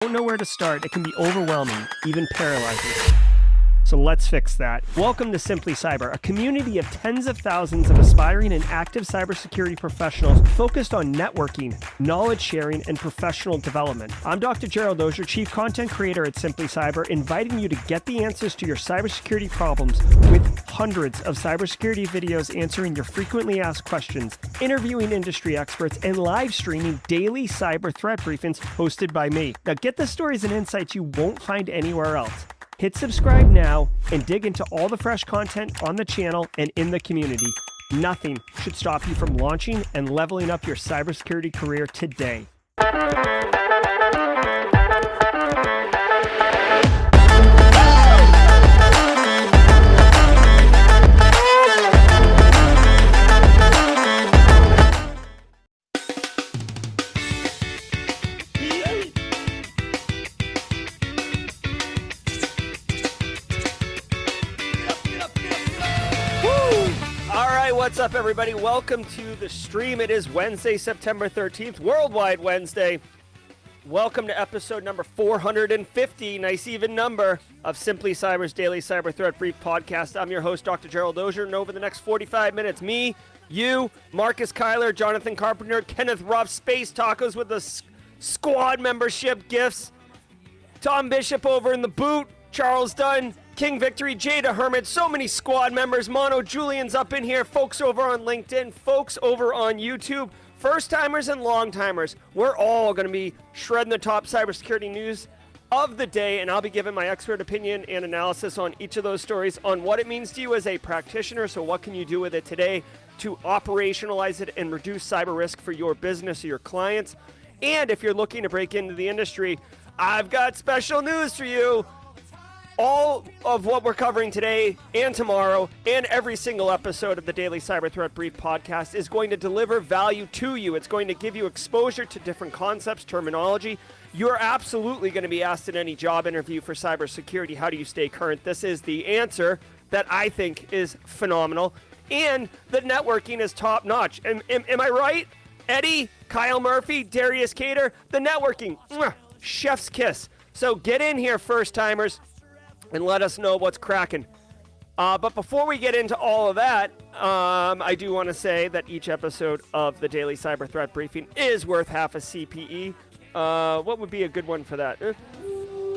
Don't know where to start. It can be overwhelming, even paralyzing. So let's fix that. Welcome to Simply Cyber, a community of tens of thousands of aspiring and active cybersecurity professionals focused on networking, knowledge sharing, and professional development. I'm Dr. Gerald, Auger, Chief Content Creator at Simply Cyber, inviting you to get the answers to your cybersecurity problems with hundreds of cybersecurity videos answering your frequently asked questions, interviewing industry experts, and live streaming daily cyber threat briefings hosted by me. Now get the stories and insights you won't find anywhere else. Hit subscribe now and dig into all the fresh content on the channel and in the community. Nothing should stop you from launching and leveling up your cybersecurity career today. What's up, everybody? Welcome to the stream. It is Wednesday, September 13th, Worldwide Wednesday. Welcome to episode number 450, nice even number, of Simply Cyber's Daily Cyber Threat Brief podcast. I'm your host, Dr. Gerald Auger, and over the next 45 minutes, me, you, Marcus Kyler, Jonathan Carpenter, Kenneth Ruff, Space Tacos with the squad membership gifts, Tom Bishop over in the boot, Charles Dunn, King Victory, Jada Hermit, so many squad members. Mono Julian's up in here. Folks over on LinkedIn, folks over on YouTube, first-timers and long-timers. We're all going to be shredding the top cybersecurity news of the day, and I'll be giving my expert opinion and analysis on each of those stories on what it means to you as a practitioner. So what can you do with it today to operationalize it and reduce cyber risk for your business or your clients? And if you're looking to break into the industry, I've got special news for you. All of what we're covering today and tomorrow and every single episode of the Daily Cyber Threat Brief podcast is going to deliver value to you. It's going to give you exposure to different concepts, terminology. You're absolutely going to be asked in any job interview for cybersecurity, how do you stay current? This is the answer that I think is phenomenal. And the networking is top notch. Am I right? Eddie, Kyle Murphy, Darius Cater, the networking, chef's kiss. So get in here, first timers, and let us know what's cracking. But before we get into all of that, I do want to say that each episode of the Daily Cyber Threat Briefing is worth half a CPE. What would be a good one for that?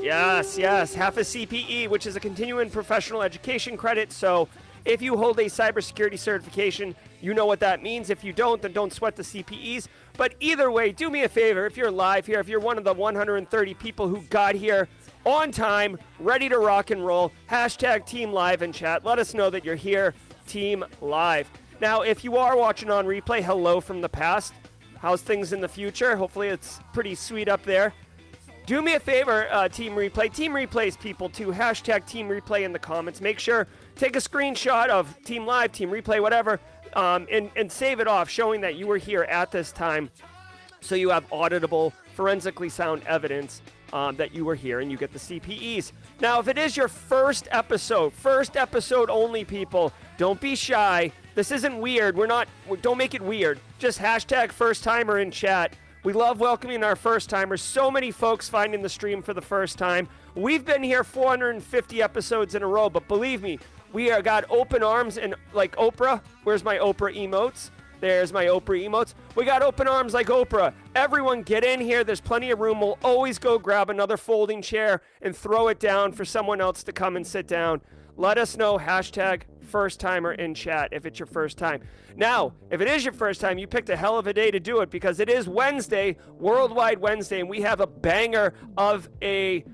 Yes, half a CPE, which is a continuing professional education credit. So if you hold a cybersecurity certification, you know what that means. If you don't, then don't sweat the CPEs. But either way, do me a favor. If you're live here, if you're one of the 130 people who got here on time, ready to rock and roll, hashtag Team Live in chat. Let us know that you're here, Team Live. Now, if you are watching on replay, hello from the past. How's things in the future? Hopefully it's pretty sweet up there. Do me a favor, Team Replay. Team Replay's people too. Hashtag Team Replay in the comments. Make sure, take a screenshot of Team Live, Team Replay, whatever, and save it off, showing that you were here at this time so you have auditable, forensically sound evidence that you were here and you get the CPEs. Now, if it is your first episode only, people, don't be shy. This isn't weird. Don't make it weird. Just hashtag first timer in chat. We love welcoming our first timers. So many folks finding the stream for the first time. We've been here 450 episodes in a row, but believe me, we are got open arms and like Oprah. Where's my Oprah emotes? There's my Oprah emotes. We got open arms like Oprah. Everyone get in here. There's plenty of room. We'll always go grab another folding chair and throw it down for someone else to come and sit down. Let us know, hashtag first timer in chat if it's your first time. Now, if it is your first time, you picked a hell of a day to do it because it is Wednesday, Worldwide Wednesday, and we have a banger of a,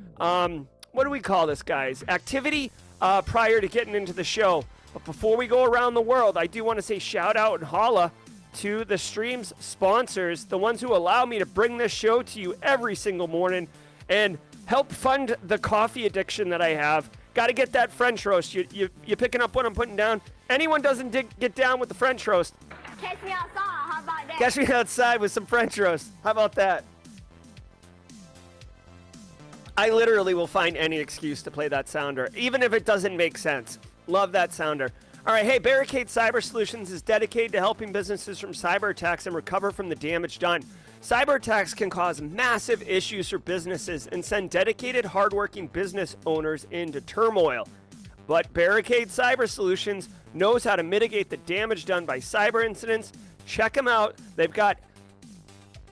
what do we call this, guys? Activity prior to getting into the show. But before we go around the world, I do want to say shout out and holla to the stream's sponsors, the ones who allow me to bring this show to you every single morning and help fund the coffee addiction that I have. Got to get that French roast. You picking up what I'm putting down? Anyone doesn't get down with the French roast? Catch me outside. How about that? Catch me outside with some French roast. How about that? I literally will find any excuse to play that sounder, even if it doesn't make sense. Love that sounder. All right, hey, Barricade Cyber Solutions is dedicated to helping businesses from cyber attacks and recover from the damage done. Cyber attacks can cause massive issues for businesses and send dedicated, hardworking business owners into turmoil. But Barricade Cyber Solutions knows how to mitigate the damage done by cyber incidents. Check them out. They've got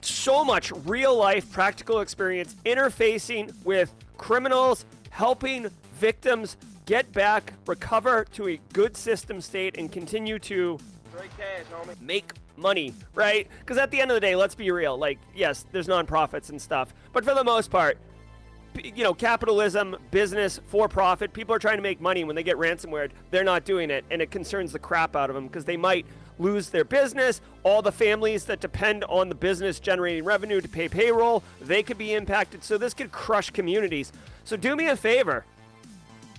so much real-life practical experience interfacing with criminals, helping victims get back, recover to a good system state, and continue to make money, right? Because at the end of the day, let's be real. Like, yes, there's nonprofits and stuff, but for the most part, you know, capitalism, business, for profit, people are trying to make money. When they get ransomware, they're not doing it, and it concerns the crap out of them because they might lose their business. All the families that depend on the business generating revenue to pay payroll, they could be impacted. So this could crush communities. So do me a favor.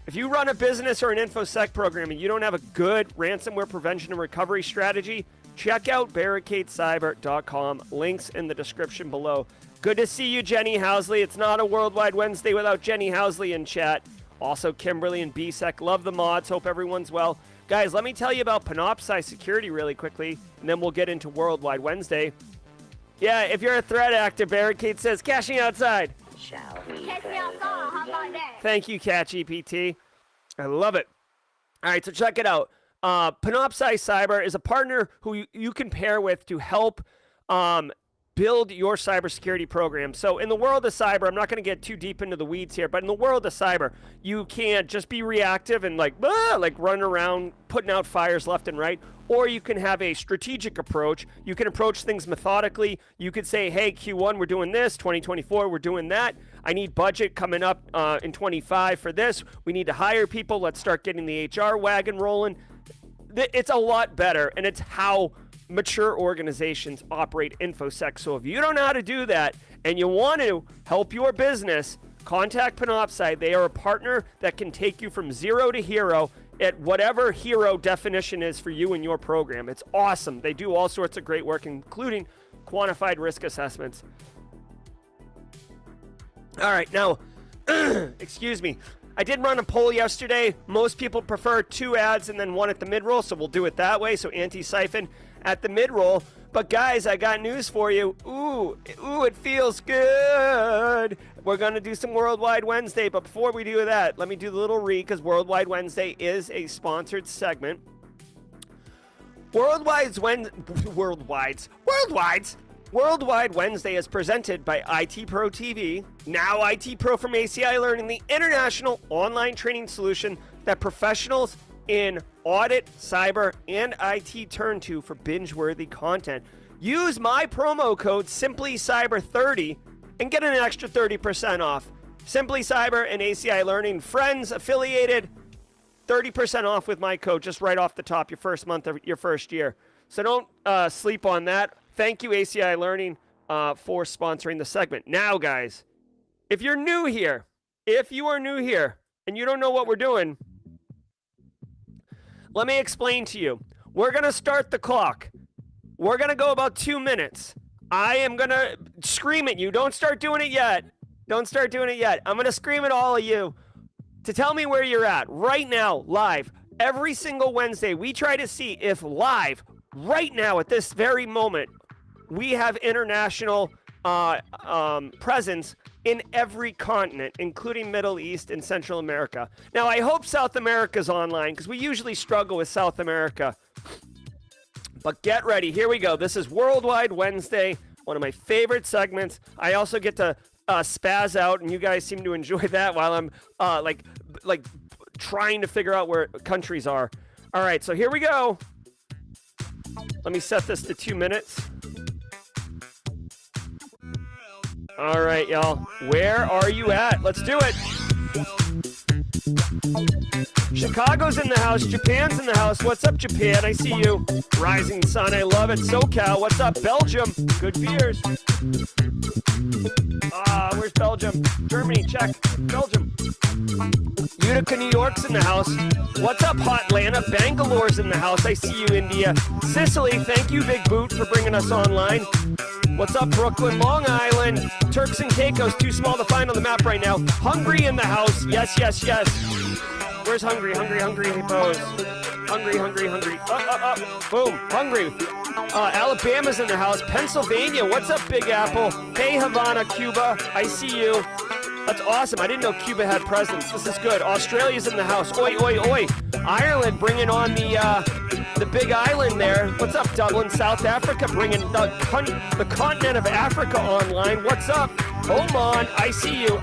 If you run a business or an InfoSec program and you don't have a good ransomware prevention and recovery strategy, check out barricadecyber.com. Links in the description below. Good to see you, Jenny Housley. It's not a Worldwide Wednesday without Jenny Housley in chat. Also, Kimberly and BSEC. Love the mods. Hope everyone's well. Guys, let me tell you about Panoptcy security really quickly, and then we'll get into Worldwide Wednesday. Yeah, if you're a threat actor, Barricade says, cashing outside. Catch me outside. How about that? Thank you, CatGPT. I love it. All right, so check it out. Panoptcy Cyber is a partner who you can pair with to help build your cybersecurity program. So in the world of cyber, I'm not going to get too deep into the weeds here, but in the world of cyber, you can't just be reactive and like run around putting out fires left and right, or you can have a strategic approach. You can approach things methodically. You could say, hey, Q1, we're doing this. 2024, we're doing that. I need budget coming up in 25 for this. We need to hire people. Let's start getting the HR wagon rolling. It's a lot better, and it's how mature organizations operate InfoSec. So if you don't know how to do that and you want to help your business, contact Panoptcy. They are a partner that can take you from zero to hero at whatever hero definition is for you and your program. It's awesome. They do all sorts of great work, including quantified risk assessments. All right, now, excuse me. I did run a poll yesterday. Most people prefer 2 ads and then 1 at the mid-roll, so we'll do it that way. So Antisyphon at the mid-roll. But guys, I got news for you. Ooh, it feels good. We're going to do some Worldwide Wednesday, but before we do that, let me do the little read, because Worldwide Wednesday is a sponsored segment. Worldwide Wednesday is presented by IT Pro TV. Now IT Pro from ACI Learning, the international online training solution that professionals in audit, cyber, and IT turn to for binge-worthy content. Use my promo code SimplyCyber30 and get an extra 30% off. Simply Cyber and ACI Learning, friends affiliated, 30% off with my code just right off the top, your first month of your first year. So don't sleep on that. Thank you, ACI Learning, for sponsoring the segment. Now, guys, if you are new here and you don't know what we're doing, let me explain to you. We're going to start the clock. We're going to go about 2 minutes. I am going to scream at you. Don't start doing it yet. I'm going to scream at all of you to tell me where you're at right now, live. Every single Wednesday, we try to see if live, right now at this very moment, we have international presence in every continent, including Middle East and Central America. Now, I hope South America's online, because we usually struggle with South America. But get ready. Here we go. This is Worldwide Wednesday, one of my favorite segments. I also get to spaz out, and you guys seem to enjoy that while I'm like trying to figure out where countries are. All right, so here we go. Let me set this to 2 minutes. All right, y'all. Where are you at? Let's do it. Chicago's in the house. Japan's in the house. What's up, Japan? I see you. Rising sun. I love it. SoCal. What's up, Belgium? Good beers. Where's Belgium? Germany. Check. Belgium. Utica, New York's in the house. What's up, Hot Atlanta? Bangalore's in the house. I see you, India. Sicily. Thank you, Big Boot, for bringing us online. What's up, Brooklyn, Long Island? Turks and Caicos, too small to find on the map right now. Hungary in the house. Yes, yes, yes. Where's Hungary? Hungary, hippos. Hungary. Boom, Hungary. Alabama's in the house. Pennsylvania, what's up, Big Apple? Hey, Havana, Cuba, I see you. That's awesome. I didn't know Cuba had presence. This is good. Australia's in the house. Oi, oi, oi. Ireland bringing on the big island there. What's up, Dublin? South Africa bringing the continent of Africa online. What's up? Oman, I see you.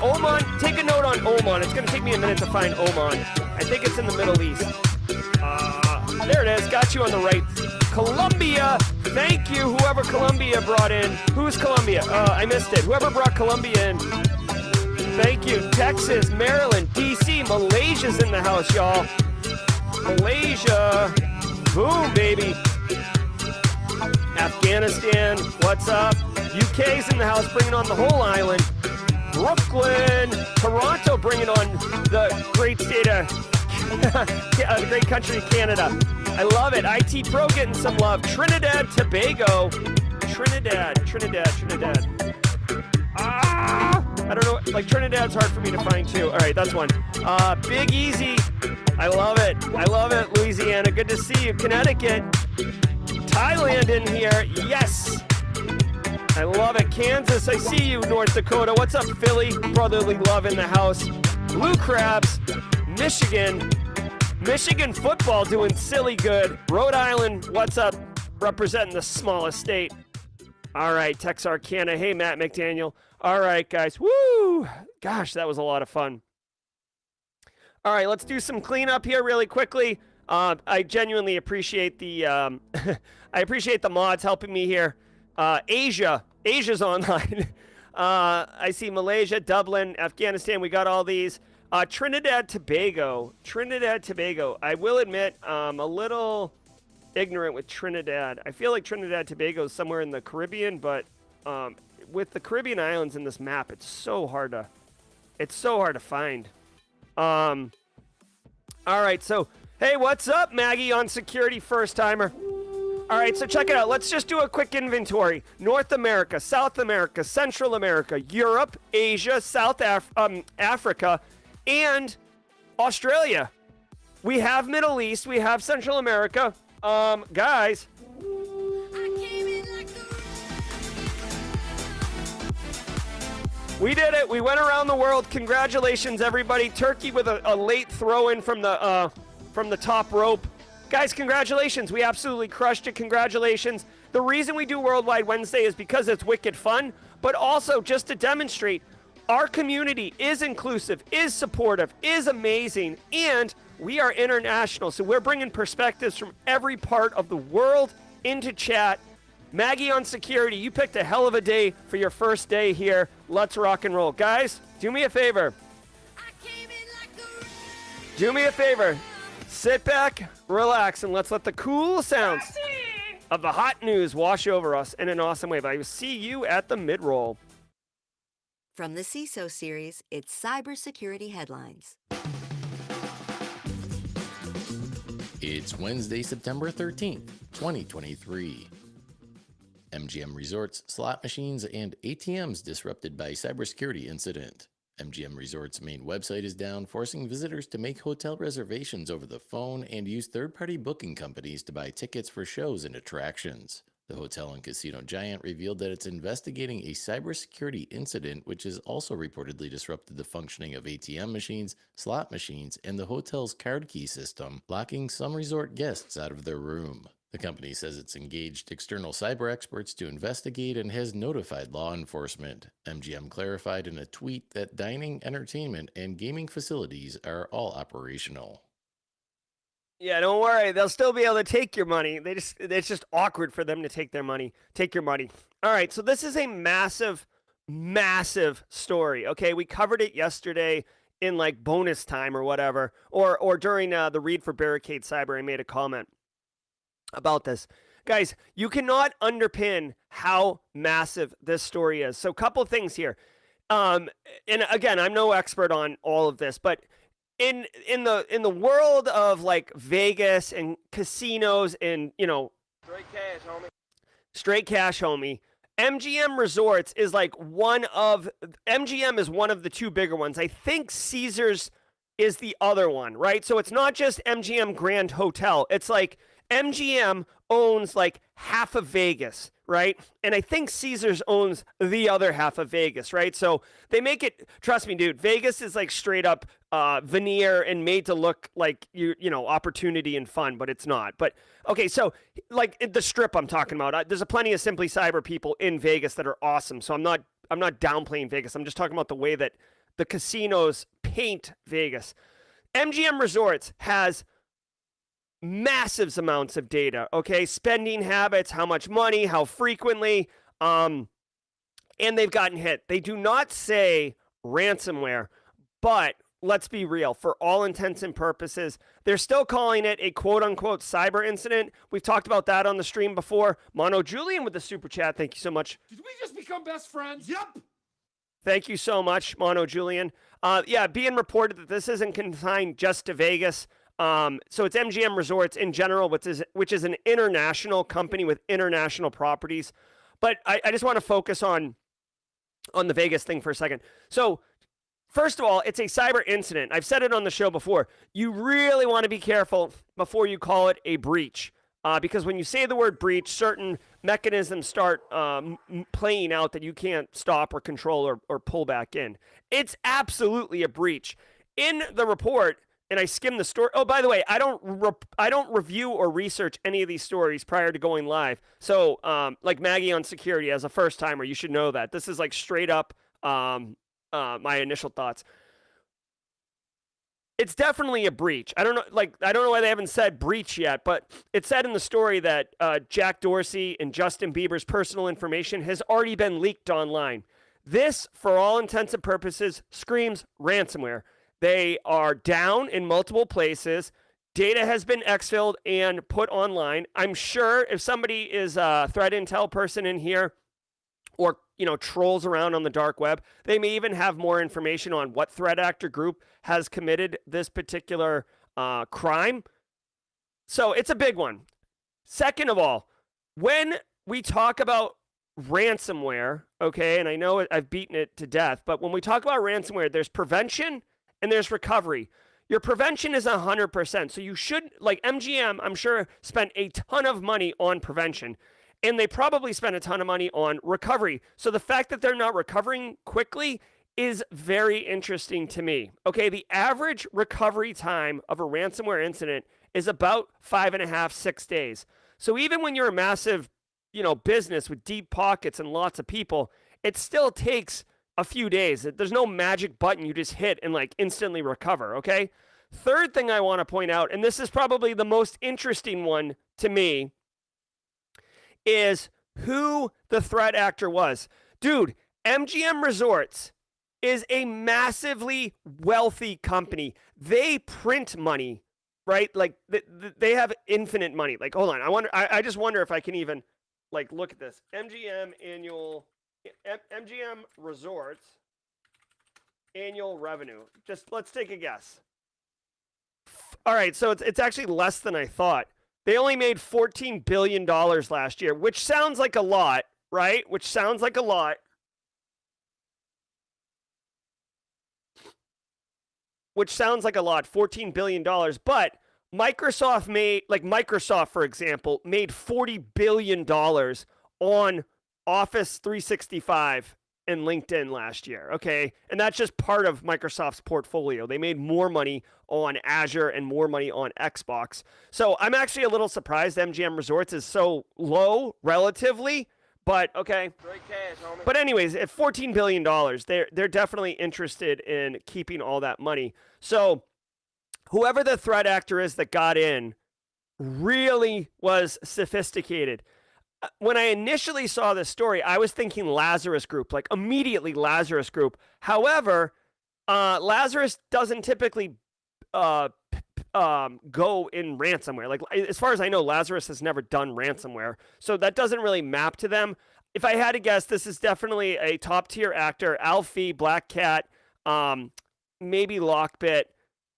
Oman, take a note on Oman. It's going to take me a minute to find Oman. I think it's in the Middle East. There it is. Got you on the right. Colombia, thank you, whoever Colombia brought in. Who's Colombia? I missed it. Whoever brought Colombia in. Thank you. Texas, Maryland, D.C., Malaysia's in the house, y'all. Malaysia. Boom, baby. Afghanistan, what's up? UK's in the house, bringing on the whole island. Brooklyn, Toronto, bringing on the great state of, the great country of Canada. I love it. IT Pro getting some love. Trinidad, Tobago. Trinidad. I don't know. Like, Trinidad's hard for me to find, too. All right, that's one. Big Easy. I love it. Louisiana. Good to see you. Connecticut. Thailand in here. Yes. I love it. Kansas. I see you. North Dakota. What's up, Philly? Brotherly love in the house. Blue Crabs. Michigan. Michigan football doing silly good. Rhode Island, what's up? Representing the smallest state. All right, Texarkana. Hey, Matt McDaniel. All right, guys. Woo! Gosh, that was a lot of fun. All right, let's do some cleanup here really quickly. I genuinely appreciate the I appreciate the mods helping me here. Asia's online. I see Malaysia, Dublin, Afghanistan. We got all these. Trinidad, Tobago. I will admit, I'm a little ignorant with Trinidad. I feel like Trinidad, Tobago is somewhere in the Caribbean, but with the Caribbean islands in this map, it's so hard to find. All right, so, hey, what's up, Maggie on security first timer? All right, so check it out. Let's just do a quick inventory. North America, South America, Central America, Europe, Asia, South Africa, and Australia. We have Middle East. We have Central America. Guys. We did it. We went around the world. Congratulations, everybody. Turkey with a late throw-in from the top rope. Guys, congratulations. We absolutely crushed it. Congratulations. The reason we do Worldwide Wednesday is because it's wicked fun, but also just to demonstrate our community is inclusive, is supportive, is amazing, and we are international. So we're bringing perspectives from every part of the world into chat. Maggie on security, you picked a hell of a day for your first day here. Let's rock and roll. Guys, do me a favor. Do me a favor. Sit back, relax, and let's let the cool sounds of the hot news wash over us in an awesome way. But I will see you at the mid-roll. From the CISO series, it's cybersecurity headlines. It's Wednesday, September 13th, 2023. MGM Resorts, slot machines, and ATMs disrupted by cybersecurity incident. MGM Resorts' main website is down, forcing visitors to make hotel reservations over the phone and use third-party booking companies to buy tickets for shows and attractions. The hotel and casino giant revealed that it's investigating a cybersecurity incident which has also reportedly disrupted the functioning of ATM machines, slot machines, and the hotel's card key system, locking some resort guests out of their room. The company says it's engaged external cyber experts to investigate and has notified law enforcement. MGM clarified in a tweet that dining, entertainment, and gaming facilities are all operational. Yeah, don't worry. They'll still be able to take your money. It's just awkward for them to take your money. All right, so this is a massive, massive story. Okay, we covered it yesterday in like bonus time or whatever, or during the read for Barricade Cyber. I made a comment about this. Guys, you cannot underpin how massive this story is. So a couple things here. And again, I'm no expert on all of this, but in the world of like Vegas and casinos and, you know, straight cash, homie. MGM Resorts is like MGM is one of the two bigger ones. I think Caesars is the other one, right? So it's not just MGM Grand Hotel. It's like MGM owns like half of Vegas, right? And I think Caesars owns the other half of Vegas, right? So they make it, trust me, dude, Vegas is like straight up veneer and made to look like you know, opportunity and fun, but it's not. But okay, so like the strip I'm talking about, there's a plenty of Simply Cyber people in Vegas that are awesome. So I'm not downplaying Vegas. I'm just talking about the way that the casinos paint Vegas. MGM Resorts has massive amounts of data, okay? Spending habits, how much money, how frequently, and they've gotten hit. They do not say ransomware, but let's be real. For all intents and purposes, they're still calling it a quote-unquote cyber incident. We've talked about that on the stream before. Mono Julian with the super chat. Thank you so much. Did we just become best friends? Yep. Thank you so much, Mono Julian. Yeah, being reported that this isn't confined just to Vegas. So it's MGM Resorts in general, which is an international company with international properties. But I just want to focus on the Vegas thing for a second. So first of all, it's a cyber incident. I've said it on the show before. You really want to be careful before you call it a breach. Because when you say the word breach, certain mechanisms start playing out that you can't stop or control or pull back in. It's absolutely a breach. In the report, and I skimmed the story. Oh, by the way, I don't review or research any of these stories prior to going live. So, like Maggie on security as a first timer, you should know that this is like straight up my initial thoughts. It's definitely a breach. I don't know why they haven't said breach yet, but it said in the story that Jack Dorsey and Justin Bieber's personal information has already been leaked online. This, for all intents and purposes, screams ransomware. They are down in multiple places. Data has been exfilled and put online. I'm sure if somebody is a threat intel person in here, or trolls around on the dark web, they may even have more information on what threat actor group has committed this particular crime. So it's a big one. Second of all, when we talk about ransomware, okay, and I know I've beaten it to death, but when we talk about ransomware, there's prevention and there's recovery. Your prevention is 100%. So you should, like MGM, I'm sure, spent a ton of money on prevention. And they probably spent a ton of money on recovery. So the fact that they're not recovering quickly is very interesting to me. Okay, the average recovery time of a ransomware incident is about 5.5, 6 days. So even when you're a massive, business with deep pockets and lots of people, it still takes a few days. There's no magic button you just hit and like instantly recover, okay? Third thing I want to point out, and this is probably the most interesting one to me, is who the threat actor was. Dude, MGM Resorts is a massively wealthy company. They print money, right? Like they have infinite money. Like, hold on. I just wonder if I can even like look at this. MGM Resorts annual revenue. Just let's take a guess. All right, so it's actually less than I thought. They only made $14 billion last year, which sounds like a lot, right? Which sounds like a lot. $14 billion. But Microsoft, for example, made $40 billion on Office 365 and LinkedIn last year, okay? And that's just part of Microsoft's portfolio. They made more money on Azure and more money on Xbox. So I'm actually a little surprised MGM Resorts is so low relatively, but okay. Great cash, homie. But anyways, at $14 billion, they're definitely interested in keeping all that money. So whoever the threat actor is that got in really was sophisticated. When I initially saw this story, I was thinking Lazarus Group, like immediately Lazarus Group. However, Lazarus doesn't typically go in ransomware. Like, as far as I know, Lazarus has never done ransomware. So that doesn't really map to them. If I had to guess, this is definitely a top tier actor. Alfie, Black Cat, maybe Lockbit.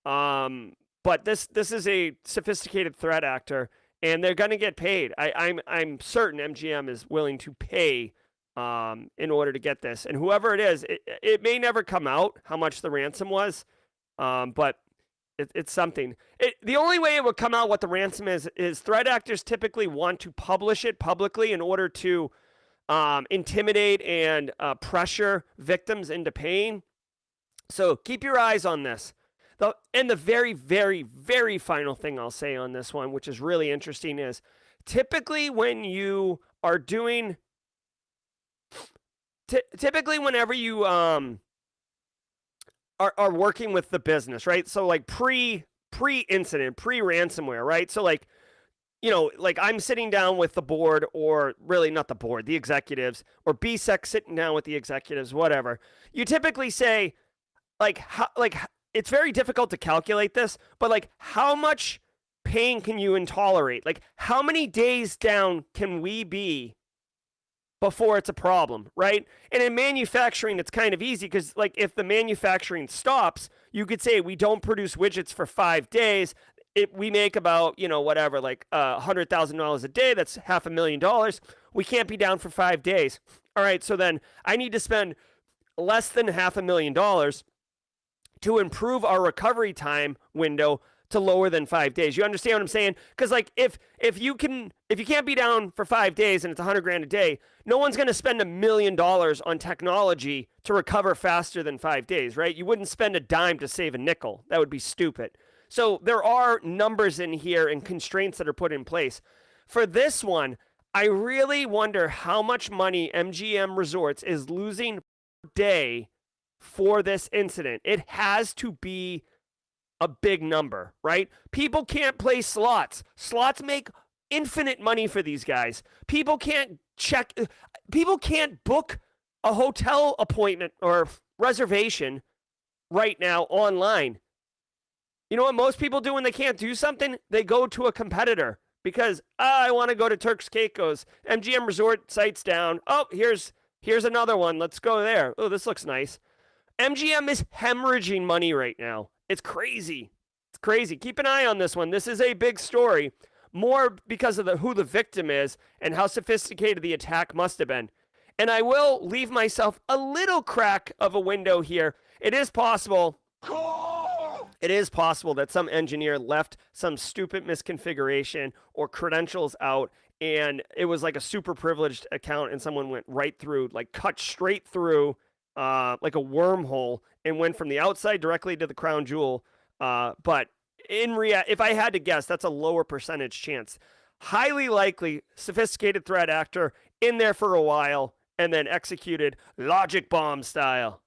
But this is a sophisticated threat actor. And they're going to get paid. I'm certain MGM is willing to pay in order to get this. And whoever it is, it may never come out how much the ransom was. But It's something. The only way it would come out what the ransom is threat actors typically want to publish it publicly in order to intimidate and pressure victims into paying. So keep your eyes on this. And the very, very, very final thing I'll say on this one, which is really interesting, is typically when you are doing, typically whenever you are working with the business, right? So like pre-incident, pre-ransomware, right? So like, like I'm sitting down with the board, or really not the board, the executives, or BSEC sitting down with the executives, whatever. You typically say, it's very difficult to calculate this, but like how much pain can you tolerate? Like how many days down can we be before it's a problem, right? And in manufacturing, it's kind of easy because like if the manufacturing stops, you could say we don't produce widgets for 5 days. We make about, whatever, like $100,000 a day. That's $500,000. We can't be down for 5 days. All right, so then I need to spend less than $500,000 to improve our recovery time window to lower than 5 days. You understand what I'm saying? Because like if you can't be down for 5 days and it's $100,000 a day, no one's going to spend $1 million on technology to recover faster than 5 days, right? You wouldn't spend a dime to save a nickel. That would be stupid. So there are numbers in here and constraints that are put in place. For this one, I really wonder how much money MGM Resorts is losing per day for this incident. It has to be a big number, right? People can't play slots. Slots make infinite money for these guys. People can't book a hotel appointment or reservation right now online. You know what most people do when they can't do something? They go to a competitor because I want to go to Turks Caicos. MGM Resort site's down. Oh, here's another one. Let's go there. Oh, this looks nice. MGM is hemorrhaging money right now. It's crazy. It's crazy. Keep an eye on this one. This is a big story, more because of who the victim is and how sophisticated the attack must have been. And I will leave myself a little crack of a window here. It is possible. It is possible that some engineer left some stupid misconfiguration or credentials out, and it was like a super privileged account, and someone went right through, like cut straight through, like a wormhole, and went from the outside directly to the crown jewel. But if I had to guess, that's a lower percentage chance. Highly likely, sophisticated threat actor in there for a while, and then executed logic bomb style.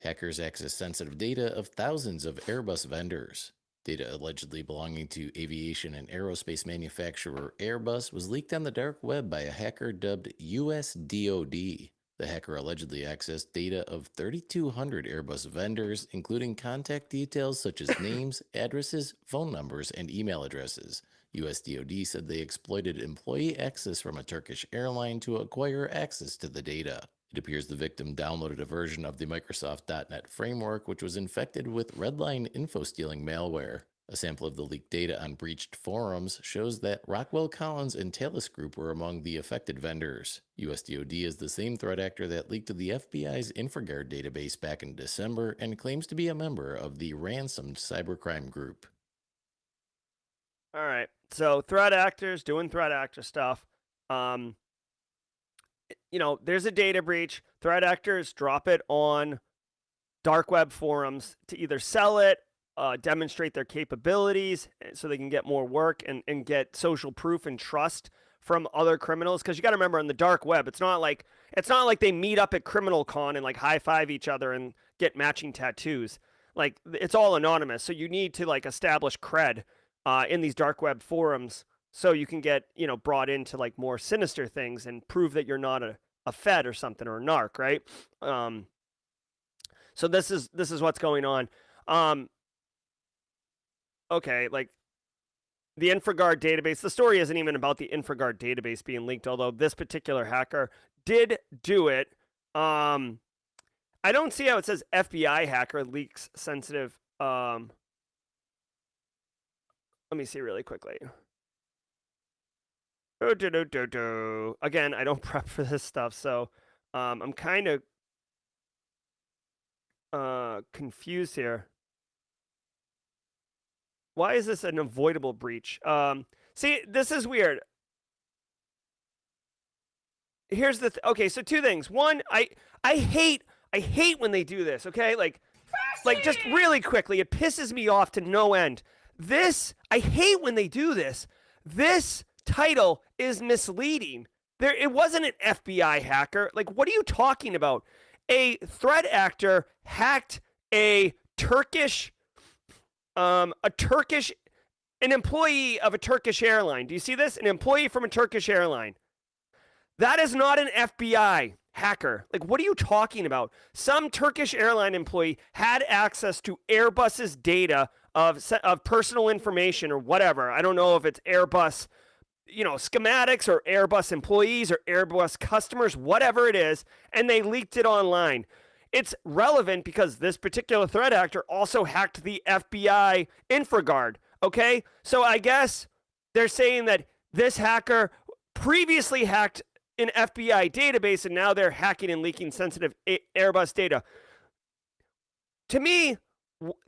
Hackers access sensitive data of thousands of Airbus vendors. Data allegedly belonging to aviation and aerospace manufacturer Airbus was leaked on the dark web by a hacker dubbed US DoD. The hacker allegedly accessed data of 3,200 Airbus vendors, including contact details such as names, addresses, phone numbers, and email addresses. US DoD said they exploited employee access from a Turkish airline to acquire access to the data. It appears the victim downloaded a version of the Microsoft .NET framework, which was infected with Redline info-stealing malware. A sample of the leaked data on breached forums shows that Rockwell Collins and Talus Group were among the affected vendors. US DoD is the same threat actor that leaked the FBI's InfraGard database back in December and claims to be a member of the ransomed cybercrime group. All right, so threat actors doing threat actor stuff. There's a data breach. Threat actors drop it on dark web forums to either sell it, demonstrate their capabilities so they can get more work and get social proof and trust from other criminals. Because you got to remember, on the dark web, it's not like they meet up at Criminal Con and like high five each other and get matching tattoos. Like, it's all anonymous. So you need to like establish cred in these dark web forums, so you can get, brought into like more sinister things and prove that you're not a Fed or something, or a narc, right? So this is what's going on. Okay, like the InfraGard database. The story isn't even about the InfraGard database being leaked, although this particular hacker did do it. I don't see how it says FBI hacker leaks sensitive. Let me see really quickly. Again, I don't prep for this stuff, so I'm kind of confused here. Why is this an avoidable breach? See, this is weird. Here's the okay. So two things. One, I hate when they do this. Okay, like just really quickly, it pisses me off to no end. I hate when they do this. This title is misleading. It wasn't an FBI hacker. Like, what are you talking about? A threat actor hacked an employee of a Turkish airline. Do you see this? An employee from a Turkish airline. That is not an FBI hacker. Like, what are you talking about? Some Turkish airline employee had access to Airbus's data of personal information or whatever. I don't know if it's Airbus, schematics or Airbus employees or Airbus customers, whatever it is, and they leaked it online. It's relevant because this particular threat actor also hacked the FBI InfraGard, okay? So I guess they're saying that this hacker previously hacked an FBI database and now they're hacking and leaking sensitive Airbus data. To me,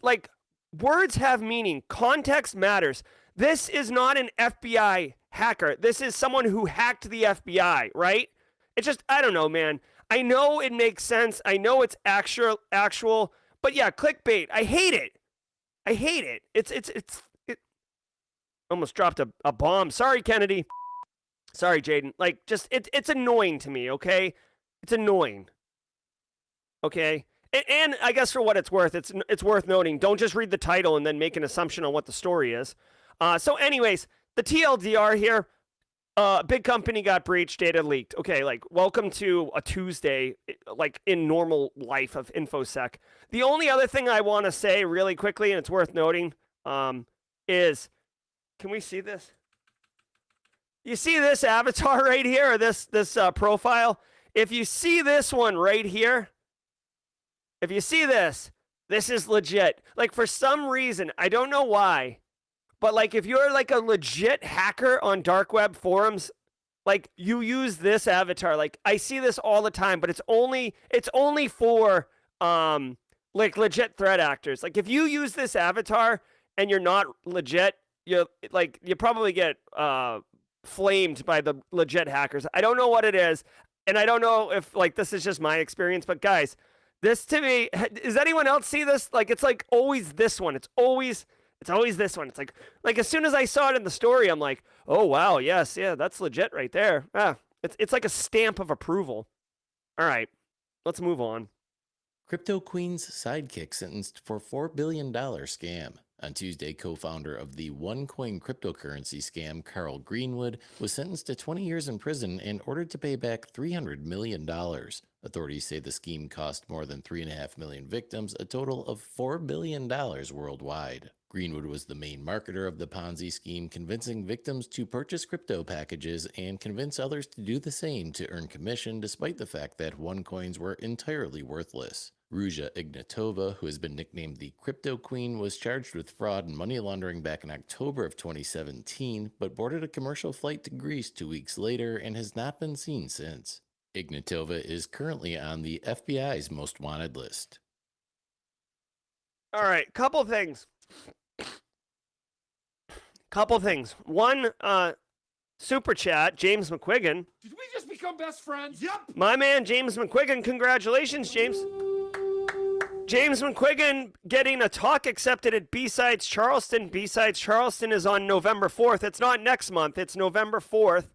like, words have meaning. Context matters. This is not an FBI hacker. This is someone who hacked the FBI, right? It's just, I don't know, man. I know it makes sense. I know it's actual, but yeah, clickbait. I hate it. I hate it. It almost dropped a bomb. Sorry, Kennedy. Sorry, Jaden. Like, just, it's annoying to me, okay? It's annoying. Okay? And I guess for what it's worth, it's worth noting, don't just read the title and then make an assumption on what the story is. So anyways, the TLDR here, big company got breached, data leaked. Okay, like, welcome to a Tuesday, like, in normal life of InfoSec. The only other thing I want to say really quickly, and it's worth noting, is, can we see this? You see this avatar right here, or this profile? If you see this one right here, if you see this is legit. Like, for some reason, I don't know why, but like, if you're like a legit hacker on dark web forums, like, you use this avatar. Like, I see this all the time, but it's only for like legit threat actors. Like, if you use this avatar and you're not legit, you probably get flamed by the legit hackers. I don't know what it is, and I don't know if, like, this is just my experience, but guys, this, to me, does anyone else see this? Like, it's like always this one. It's always this one. It's like as soon as I saw it in the story, I'm like, oh wow, yes, yeah, that's legit right there. It's like a stamp of approval. All right, let's move on. Crypto Queen's sidekick sentenced for $4 billion scam. On Tuesday, co-founder of the OneCoin cryptocurrency scam, Carl Greenwood, was sentenced to 20 years in prison and ordered to pay back $300 million. Authorities say the scheme cost more than 3.5 million victims, a total of $4 billion worldwide. Greenwood was the main marketer of the Ponzi scheme, convincing victims to purchase crypto packages and convince others to do the same to earn commission, despite the fact that OneCoins were entirely worthless. Ruja Ignatova, who has been nicknamed the Crypto Queen, was charged with fraud and money laundering back in October of 2017, but boarded a commercial flight to Greece 2 weeks later and has not been seen since. Ignatova is currently on the FBI's most wanted list. All right, couple things. One, super chat, James McQuiggan. Did we just become best friends? Yep. My man, James McQuiggan. Congratulations, James. James McQuiggan getting a talk accepted at B-Sides Charleston. B-Sides Charleston is on November 4th. It's not next month. It's November 4th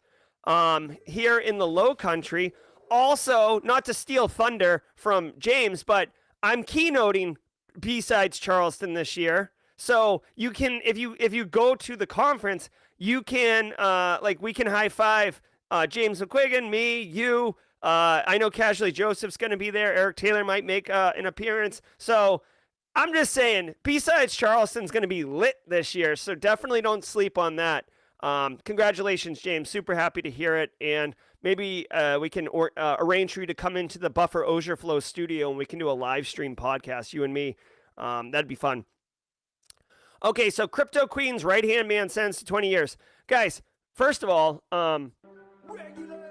here in the Low Country. Also, not to steal thunder from James, but I'm keynoting B-Sides Charleston this year. So you can, if you go to the conference, you can, we can high five James McQuiggan, me, you. I know Casually Joseph's going to be there. Eric Taylor might make an appearance. So I'm just saying, B-Sides Charleston's going to be lit this year. So definitely don't sleep on that. Congratulations, James. Super happy to hear it. And maybe we can arrange for you to come into the Buffer Auger Flow studio and we can do a live stream podcast, you and me. That'd be fun. Okay, so Crypto Queen's right-hand man sentenced to 20 years. Guys, first of all, Regulators!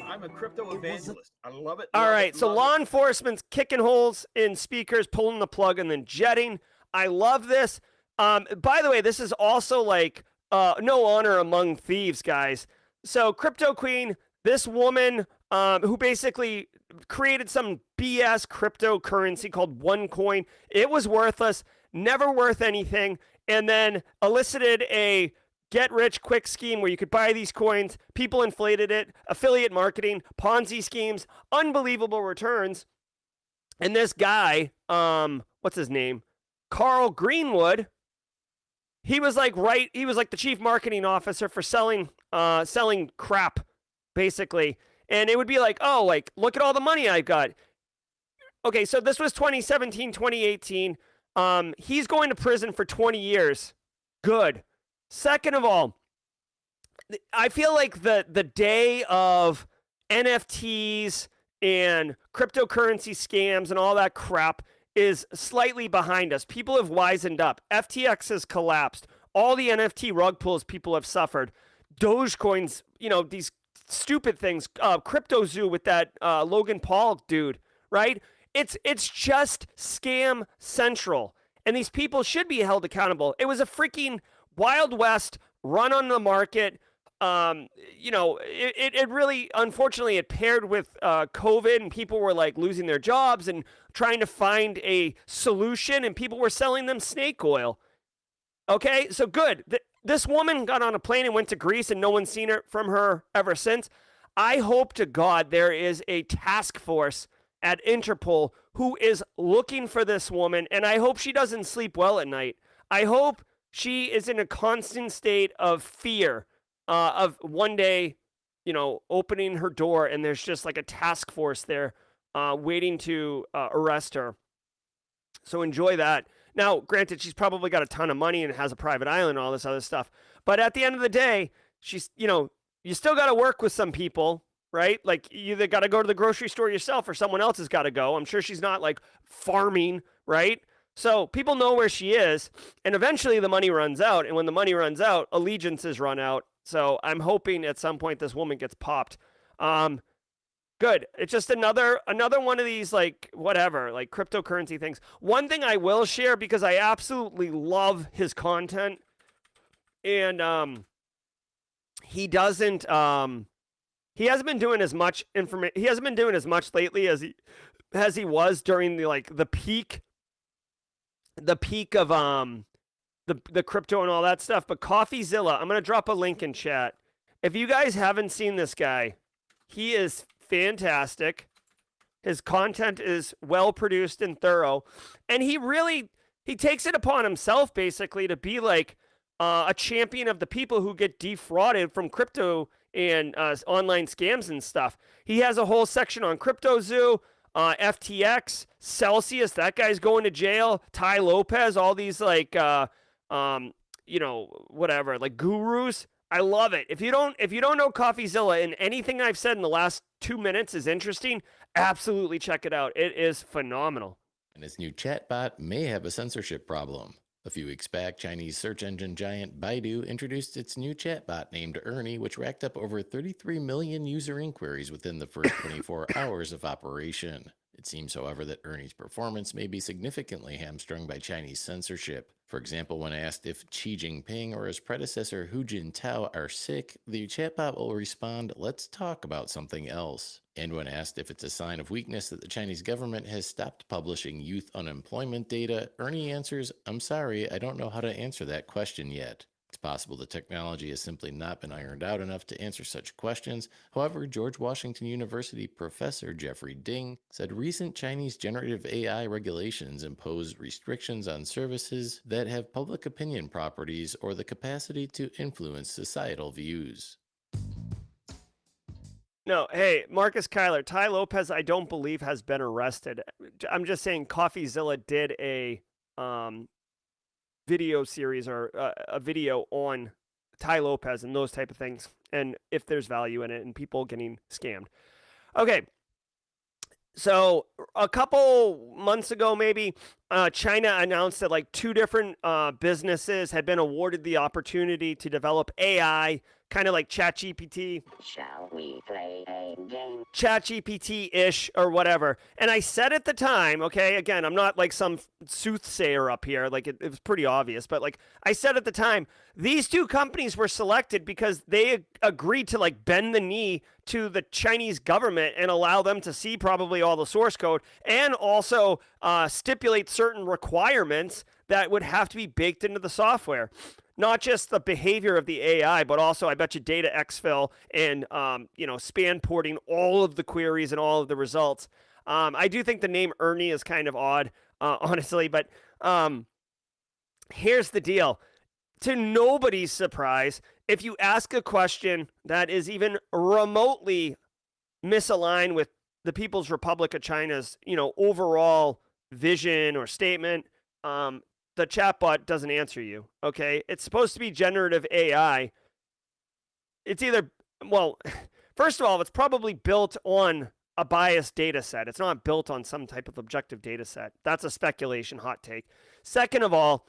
I'm a crypto evangelist. I love it. All right, so love law enforcement's kicking holes in speakers, pulling the plug, and then jetting. I love this. By the way, this is also like no honor among thieves, guys. So Crypto Queen, this woman who basically created some BS cryptocurrency called OneCoin. It was worthless, never worth anything, and then elicited a get-rich-quick scheme where you could buy these coins. People inflated it, affiliate marketing, Ponzi schemes, unbelievable returns. And this guy, what's his name? Carl Greenwood, he was like the chief marketing officer for selling crap, basically. And it would be like, oh, like, look at all the money I've got. Okay, so this was 2017, 2018. He's going to prison for 20 years. Good. Second of all, I feel like the day of NFTs and cryptocurrency scams and all that crap is slightly behind us. People have wisened up. FTX has collapsed. All the NFT rug pulls people have suffered. Dogecoins, these stupid things. CryptoZoo with that Logan Paul dude, right? It's just scam central. And these people should be held accountable. It was a freaking Wild West run on the market. It really, unfortunately, it paired with COVID, and people were like losing their jobs and trying to find a solution, and people were selling them snake oil. Okay, so good. This woman got on a plane and went to Greece, and no one's seen from her ever since. I hope to God there is a task force at Interpol who is looking for this woman, and I hope she doesn't sleep well at night. I hope she is in a constant state of fear of one day, opening her door and there's just like a task force there waiting to arrest her. So enjoy that. Now, granted, she's probably got a ton of money and has a private island and all this other stuff. But at the end of the day, she's, you still got to work with some people, right? Like, you either got to go to the grocery store yourself or someone else has got to go. I'm sure she's not like farming, right? So people know where she is, and eventually the money runs out. And when the money runs out, allegiances run out. So I'm hoping at some point this woman gets popped. Good. It's just another one of these like cryptocurrency things. One thing I will share, because I absolutely love his content, and he hasn't been doing as much information. He hasn't been doing as much lately as he was during the peak of the crypto and all that stuff. But CoffeeZilla, I'm gonna drop a link in chat. If you guys haven't seen this guy, he is fantastic. His content is well produced and thorough, and he takes it upon himself basically to be like a champion of the people who get defrauded from crypto and online scams and stuff. He has a whole section on CryptoZoo, FTX, Celsius. That guy's going to jail. Tai Lopez, all these whatever, like gurus. I love it. If you don't know CoffeeZilla, and anything I've said in the last 2 minutes is interesting, absolutely check it out. It is phenomenal. And its new chatbot may have a censorship problem. A few weeks back, Chinese search engine giant Baidu introduced its new chatbot named Ernie, which racked up over 33 million user inquiries within the first 24 hours of operation. It seems, however, that Ernie's performance may be significantly hamstrung by Chinese censorship. For example, when asked if Xi Jinping or his predecessor Hu Jintao are sick, the chatbot will respond, "Let's talk about something else." And when asked if it's a sign of weakness that the Chinese government has stopped publishing youth unemployment data, Ernie answers, "I'm sorry, I don't know how to answer that question yet." It's possible the technology has simply not been ironed out enough to answer such questions. However, George Washington University professor Jeffrey Ding said recent Chinese generative AI regulations impose restrictions on services that have public opinion properties or the capacity to influence societal views. No, hey, Marcus Kyler, Tai Lopez, I don't believe has been arrested. I'm just saying CoffeeZilla did a video series or a video on Tai Lopez and those type of things, and if there's value in it and people getting scammed. Okay, so a couple months ago, maybe, China announced that 2 different businesses had been awarded the opportunity to develop AI kind of like ChatGPT. Shall we play a game? ChatGPT-ish or whatever. And I said at the time, okay, again, I'm not like some soothsayer up here. Like it was pretty obvious, but like I said at the time, these two companies were selected because they agreed to like bend the knee to the Chinese government and allow them to see probably all the source code and also stipulate certain requirements that would have to be baked into the software. Not just the behavior of the AI, but also I bet you data exfil and span porting all of the queries and all of the results. I do think the name Ernie is kind of odd, honestly, but here's the deal. To nobody's surprise, if you ask a question that is even remotely misaligned with the People's Republic of China's, overall vision or statement, the chatbot doesn't answer you, okay? It's supposed to be generative AI. It's either, well, first of all, it's probably built on a biased data set. It's not built on some type of objective data set. That's a speculation, hot take. Second of all,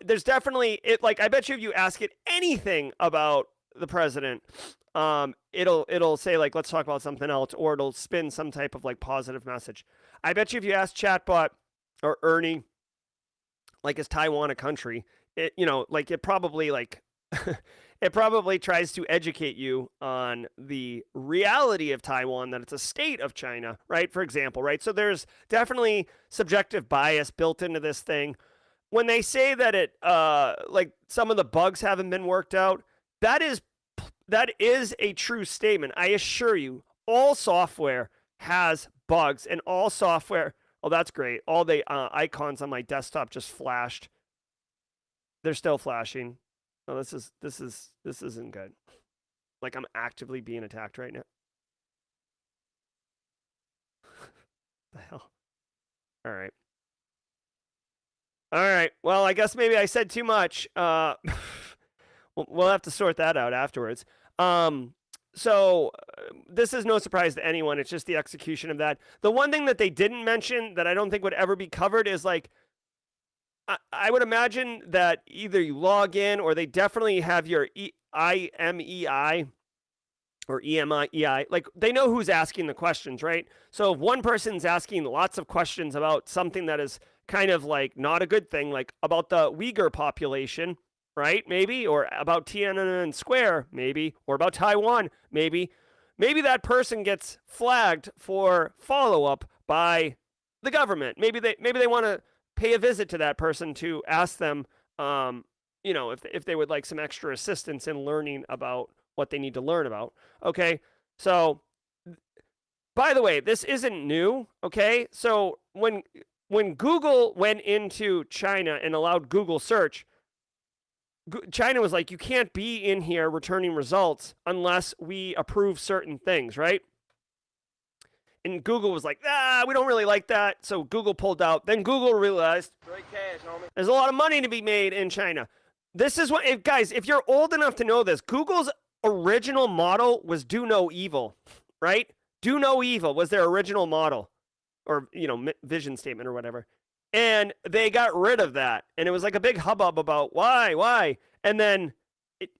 there's definitely, I bet you if you ask it anything about the president, it'll say, like, let's talk about something else, or it'll spin some type of, like, positive message. I bet you if you ask chatbot or Ernie, like, is Taiwan a country? It probably it probably tries to educate you on the reality of Taiwan, that it's a state of China, right? For example, right? So there's definitely subjective bias built into this thing. When they say that it, some of the bugs haven't been worked out, that is a true statement. I assure you, all software has bugs, and all software. Oh, that's great. All the icons on my desktop just flashed. They're still flashing. Oh, this isn't good. Like I'm actively being attacked right now. The hell. All right. All right. Well, I guess maybe I said too much. We'll have to sort that out afterwards. So this is no surprise to anyone. It's just the execution of that. The one thing that they didn't mention that I don't think would ever be covered is like, I would imagine that either you log in or they definitely have your IMEI or EMEI. Like they know who's asking the questions, right? So if one person's asking lots of questions about something that is kind of like not a good thing, like about the Uyghur population, right? Maybe, or about Tiananmen Square, maybe, or about Taiwan, maybe. Maybe that person gets flagged for follow-up by the government. Maybe they want to pay a visit to that person to ask them, if they would like some extra assistance in learning about what they need to learn about. Okay, so by the way, this isn't new. Okay, so when Google went into China and allowed Google search, China was like, you can't be in here returning results unless we approve certain things, right? And Google was like, we don't really like that. So Google pulled out. Then Google realized there's a lot of money to be made in China. This is what, guys, if you're old enough to know this, Google's original model was do no evil, right? Do no evil was their original model, or, vision statement or whatever. And they got rid of that. And it was like a big hubbub about why? And then it's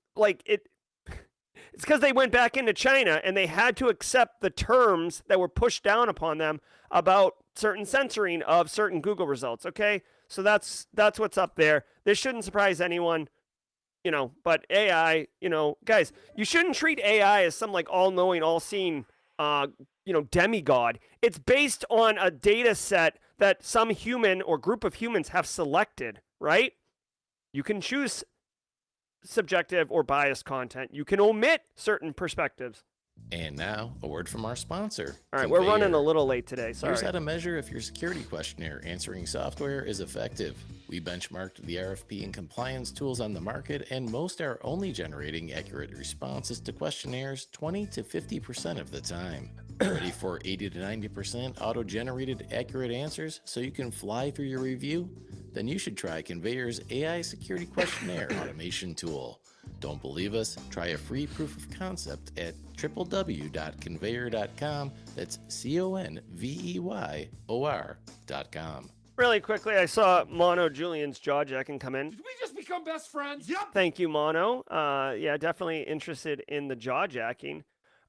because they went back into China and they had to accept the terms that were pushed down upon them about certain censoring of certain Google results. Okay. So that's what's up there. This shouldn't surprise anyone, but AI, guys, you shouldn't treat AI as some like all-knowing, all-seeing, demigod. It's based on a data set that some human or group of humans have selected, right? You can choose subjective or biased content. You can omit certain perspectives. And now, a word from our sponsor. All right, we're running a little late today. Sorry. Here's how to measure if your security questionnaire answering software is effective. We benchmarked the RFP and compliance tools on the market, and most are only generating accurate responses to questionnaires 20 to 50% of the time. Ready for 80 to 90% auto-generated accurate answers so you can fly through your review? Then you should try Conveyor's AI security questionnaire automation tool. Don't believe us? Try a free proof of concept at www.conveyor.com. That's CONVEYOR.com. Really quickly, I saw Mono Julian's jaw jacking come in. Did we just become best friends? Yep. Thank you, Mono. Yeah, definitely interested in the jaw jacking.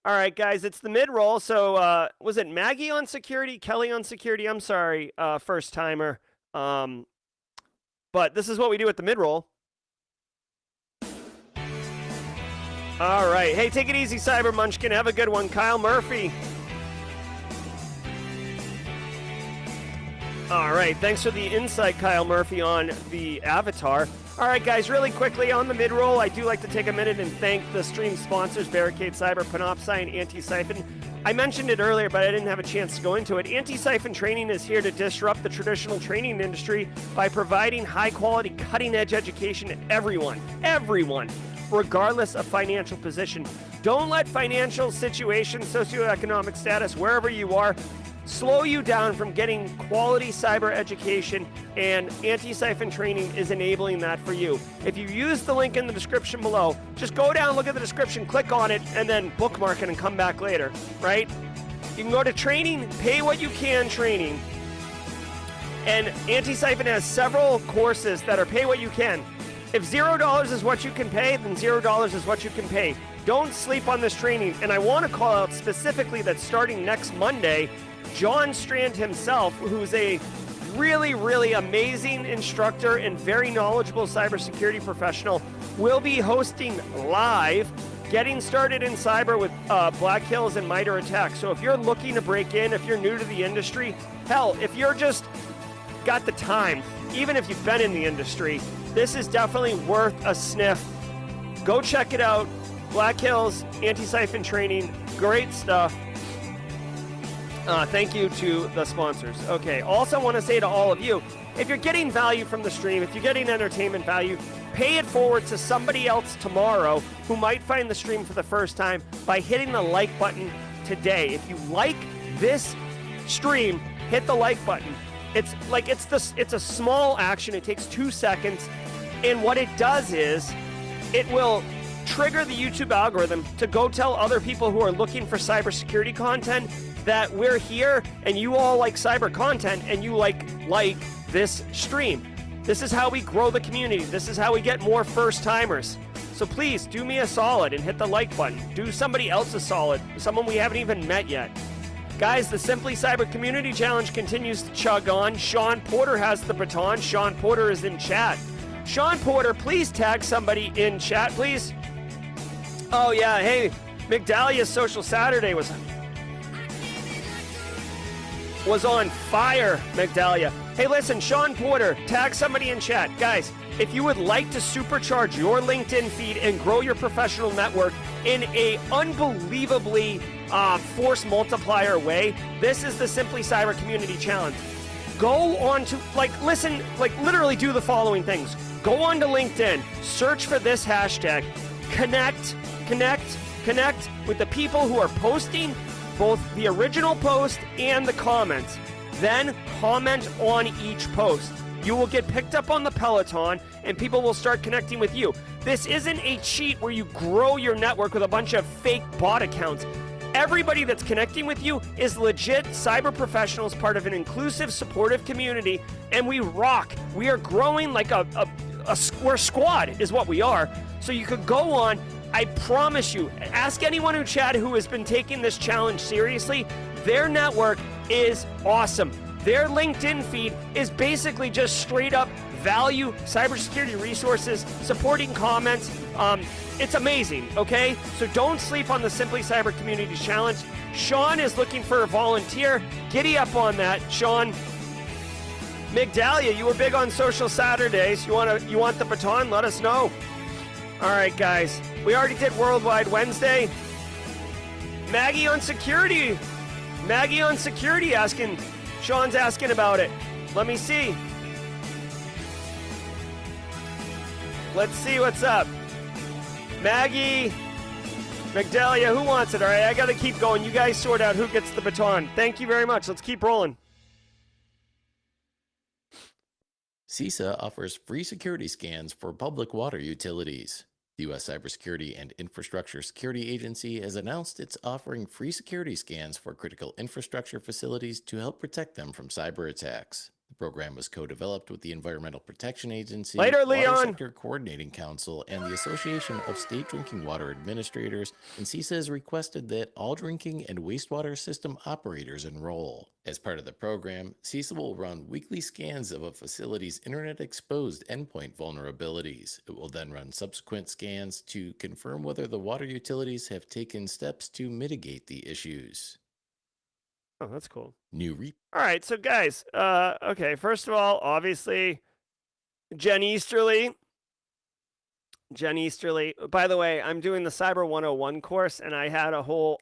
All right, guys, it's the mid roll. So, was it Maggie on security, Kelly on security? I'm sorry, first timer. But this is what we do at the mid roll. All right. Hey, take it easy, Cyber Munchkin. Have a good one. Kyle Murphy. All right. Thanks for the insight, Kyle Murphy, on the avatar. All right, guys, really quickly on the mid-roll, I do like to take a minute and thank the stream sponsors, Barricade Cyber, Panoptcy, and Antisyphon. I mentioned it earlier, but I didn't have a chance to go into it. Antisyphon Training is here to disrupt the traditional training industry by providing high-quality, cutting-edge education to everyone, regardless of financial position. Don't let financial situation, socioeconomic status, wherever you are, slow you down from getting quality cyber education, and Antisyphon Training is enabling that for you. If you use the link in the description below, just go down, look at the description, click on it, and then bookmark it and come back later, right? You can go to training, pay what you can training, and Antisyphon has several courses that are pay what you can. If $0 is what you can pay, then $0 is what you can pay. Don't sleep on this training, and I want to call out specifically that starting next Monday, John Strand himself, who's a really, really amazing instructor and very knowledgeable cybersecurity professional, will be hosting live Getting Started in Cyber with Black Hills and MITRE ATT&CK. So if you're looking to break in, if you're new to the industry, hell, if you're just got the time, even if you've been in the industry, this is definitely worth a sniff. Go check it out. Black Hills, Antisyphon Training, great stuff. Thank you to the sponsors. Okay, also want to say to all of you, if you're getting value from the stream, if you're getting entertainment value, pay it forward to somebody else tomorrow who might find the stream for the first time by hitting the like button today. If you like this stream, hit the like button. It's a small action. It takes 2 seconds, and what it does is it will trigger the YouTube algorithm to go tell other people who are looking for cybersecurity content that we're here and you all like cyber content and you like this stream. This is how we grow the community. This is how we get more first timers. So please do me a solid and hit the like button. Do somebody else a solid, someone we haven't even met yet. Guys, the Simply Cyber Community Challenge continues to chug on. Sean Porter has the baton. Sean Porter is in chat. Sean Porter, please tag somebody in chat, please. Oh yeah, hey, McDalia's Social Saturday was on fire, McDalia. Hey, listen, Sean Porter, tag somebody in chat. Guys, if you would like to supercharge your LinkedIn feed and grow your professional network in a unbelievably force multiplier way, this is the Simply Cyber Community Challenge. Go on to, literally do the following things. Go on to LinkedIn, search for this hashtag, connect with the people who are posting both the original post and the comments. Then comment on each post. You will get picked up on the Peloton and people will start connecting with you. This isn't a cheat where you grow your network with a bunch of fake bot accounts. Everybody that's connecting with you is legit cyber professionals, part of an inclusive, supportive community, and we rock. We are growing like we're a squad is what we are. So you could go on. I promise you, ask anyone who chat who has been taking this challenge seriously. Their network is awesome. Their LinkedIn feed is basically just straight up value, cybersecurity resources, supporting comments. It's amazing, okay? So don't sleep on the Simply Cyber Community Challenge. Sean is looking for a volunteer. Giddy up on that, Sean. Migdalia, you were big on Social Saturdays. You want the baton? Let us know. All right, guys. We already did Worldwide Wednesday. Maggie on security asking. Sean's asking about it. Let me see. Let's see what's up. Maggie, Migdalia, who wants it? All right, I got to keep going. You guys sort out who gets the baton. Thank you very much. Let's keep rolling. CISA offers free security scans for public water utilities. The U.S. Cybersecurity and Infrastructure Security Agency has announced it's offering free security scans for critical infrastructure facilities to help protect them from cyber attacks. The The program was co-developed with the Environmental Protection Agency, Later, Water Leon. Sector Coordinating Council, and the Association of State Drinking Water Administrators, and CISA has requested that all drinking and wastewater system operators enroll. As part of the program, CISA will run weekly scans of a facility's internet-exposed endpoint vulnerabilities. It will then run subsequent scans to confirm whether the water utilities have taken steps to mitigate the issues. Oh, that's cool. All right, so guys, okay, first of all, obviously, Jen Easterly. By the way, I'm doing the Cyber 101 course, and I had a whole,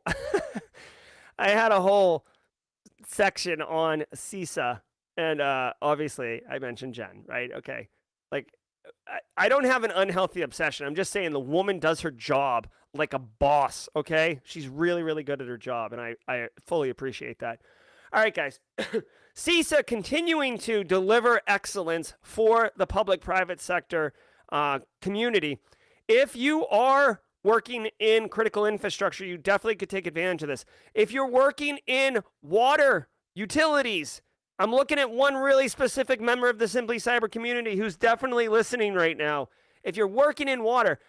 I had a whole section on CISA, and obviously, I mentioned Jen, right? Okay, like, I don't have an unhealthy obsession. I'm just saying the woman does her job like a boss, okay? She's really, really good at her job, and I fully appreciate that. All right, guys. CISA continuing to deliver excellence for the public-private sector community. If you are working in critical infrastructure, you definitely could take advantage of this. If you're working in water utilities, I'm looking at one really specific member of the Simply Cyber community who's definitely listening right now. If you're working in water,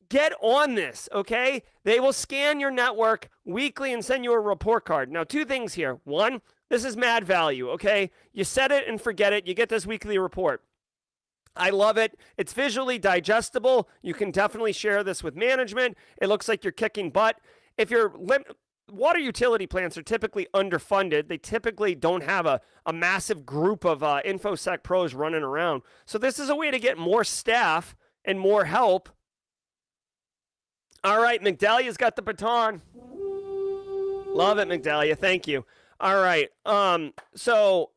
get on this, okay? They will scan your network weekly and send you a report card. Now, two things here. One, this is mad value, okay? You set it and forget it. You get this weekly report. I love it. It's visually digestible. You can definitely share this with management. It looks like you're kicking butt. If you're water utility plants are typically underfunded. They typically don't have a massive group of InfoSec pros running around. So this is a way to get more staff and more help. All right, Migdalia's got the baton. Love it, Migdalia. Thank you. All right. So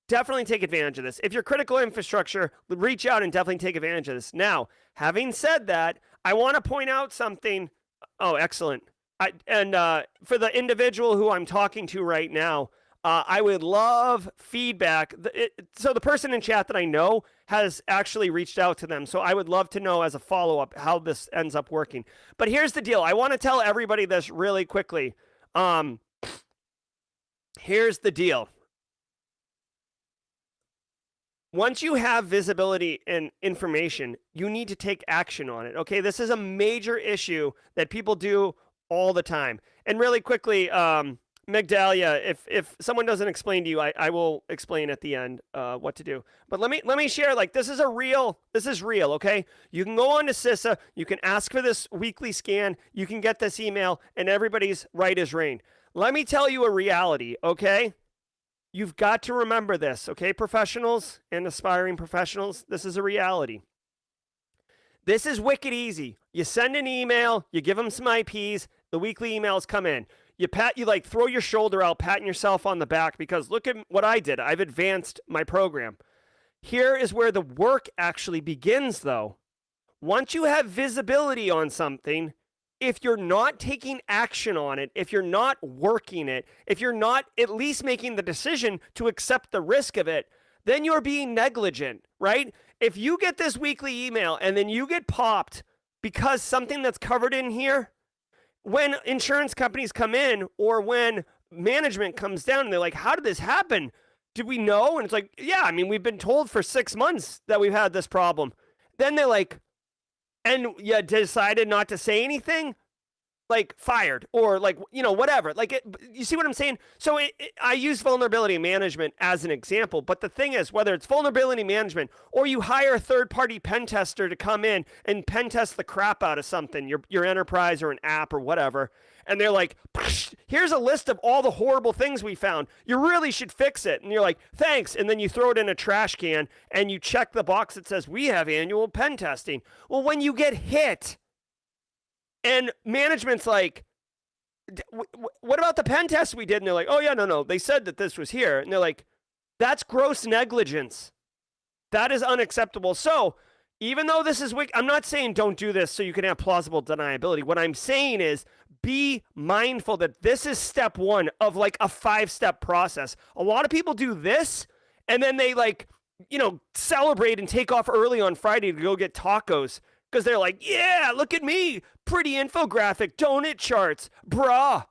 definitely take advantage of this. If you're critical infrastructure, reach out and definitely take advantage of this. Now, having said that, I want to point out something. Oh, excellent. For the individual who I'm talking to right now, I would love feedback. So the person in chat that I know has actually reached out to them. So I would love to know as a follow-up how this ends up working. But here's the deal. I want to tell everybody this really quickly. Here's the deal. Once you have visibility and information, you need to take action on it. Okay, this is a major issue that people do all the time. And really quickly, Migdalia, if someone doesn't explain to you, I will explain at the end what to do. But let me share, like, this is real, okay? You can go on to CISA, you can ask for this weekly scan, you can get this email, and everybody's right as rain. Let me tell you a reality, okay? You've got to remember this, okay, professionals and aspiring professionals? This is a reality. This is wicked easy. You send an email, you give them some IPs, the weekly emails come in. You throw your shoulder out, patting yourself on the back because look at what I did. I've advanced my program. Here is where the work actually begins, though. Once you have visibility on something, if you're not taking action on it, if you're not working it, if you're not at least making the decision to accept the risk of it, then you're being negligent, right? If you get this weekly email and then you get popped because something that's covered in here, when insurance companies come in or when management comes down and they're like, how did this happen? Did we know? And it's like, yeah, I mean, we've been told for 6 months that we've had this problem. Then they're like, and you decided not to say anything? Like fired or like, you know, whatever. Like, you see what I'm saying? So I use vulnerability management as an example. But the thing is, whether it's vulnerability management or you hire a third-party pen tester to come in and pen test the crap out of something, your enterprise or an app or whatever, and they're like, here's a list of all the horrible things we found. You really should fix it. And you're like, thanks. And then you throw it in a trash can and you check the box that says, we have annual pen testing. Well, when you get hit, and management's like, what about the pen test we did? And they're like, oh, yeah, no. They said that this was here. And they're like, that's gross negligence. That is unacceptable. So even though this is I'm not saying don't do this so you can have plausible deniability. What I'm saying is be mindful that this is step one of like a 5-step process. A lot of people do this and then they celebrate and take off early on Friday to go get tacos. Because they're like, yeah, look at me. Pretty infographic, donut charts, brah.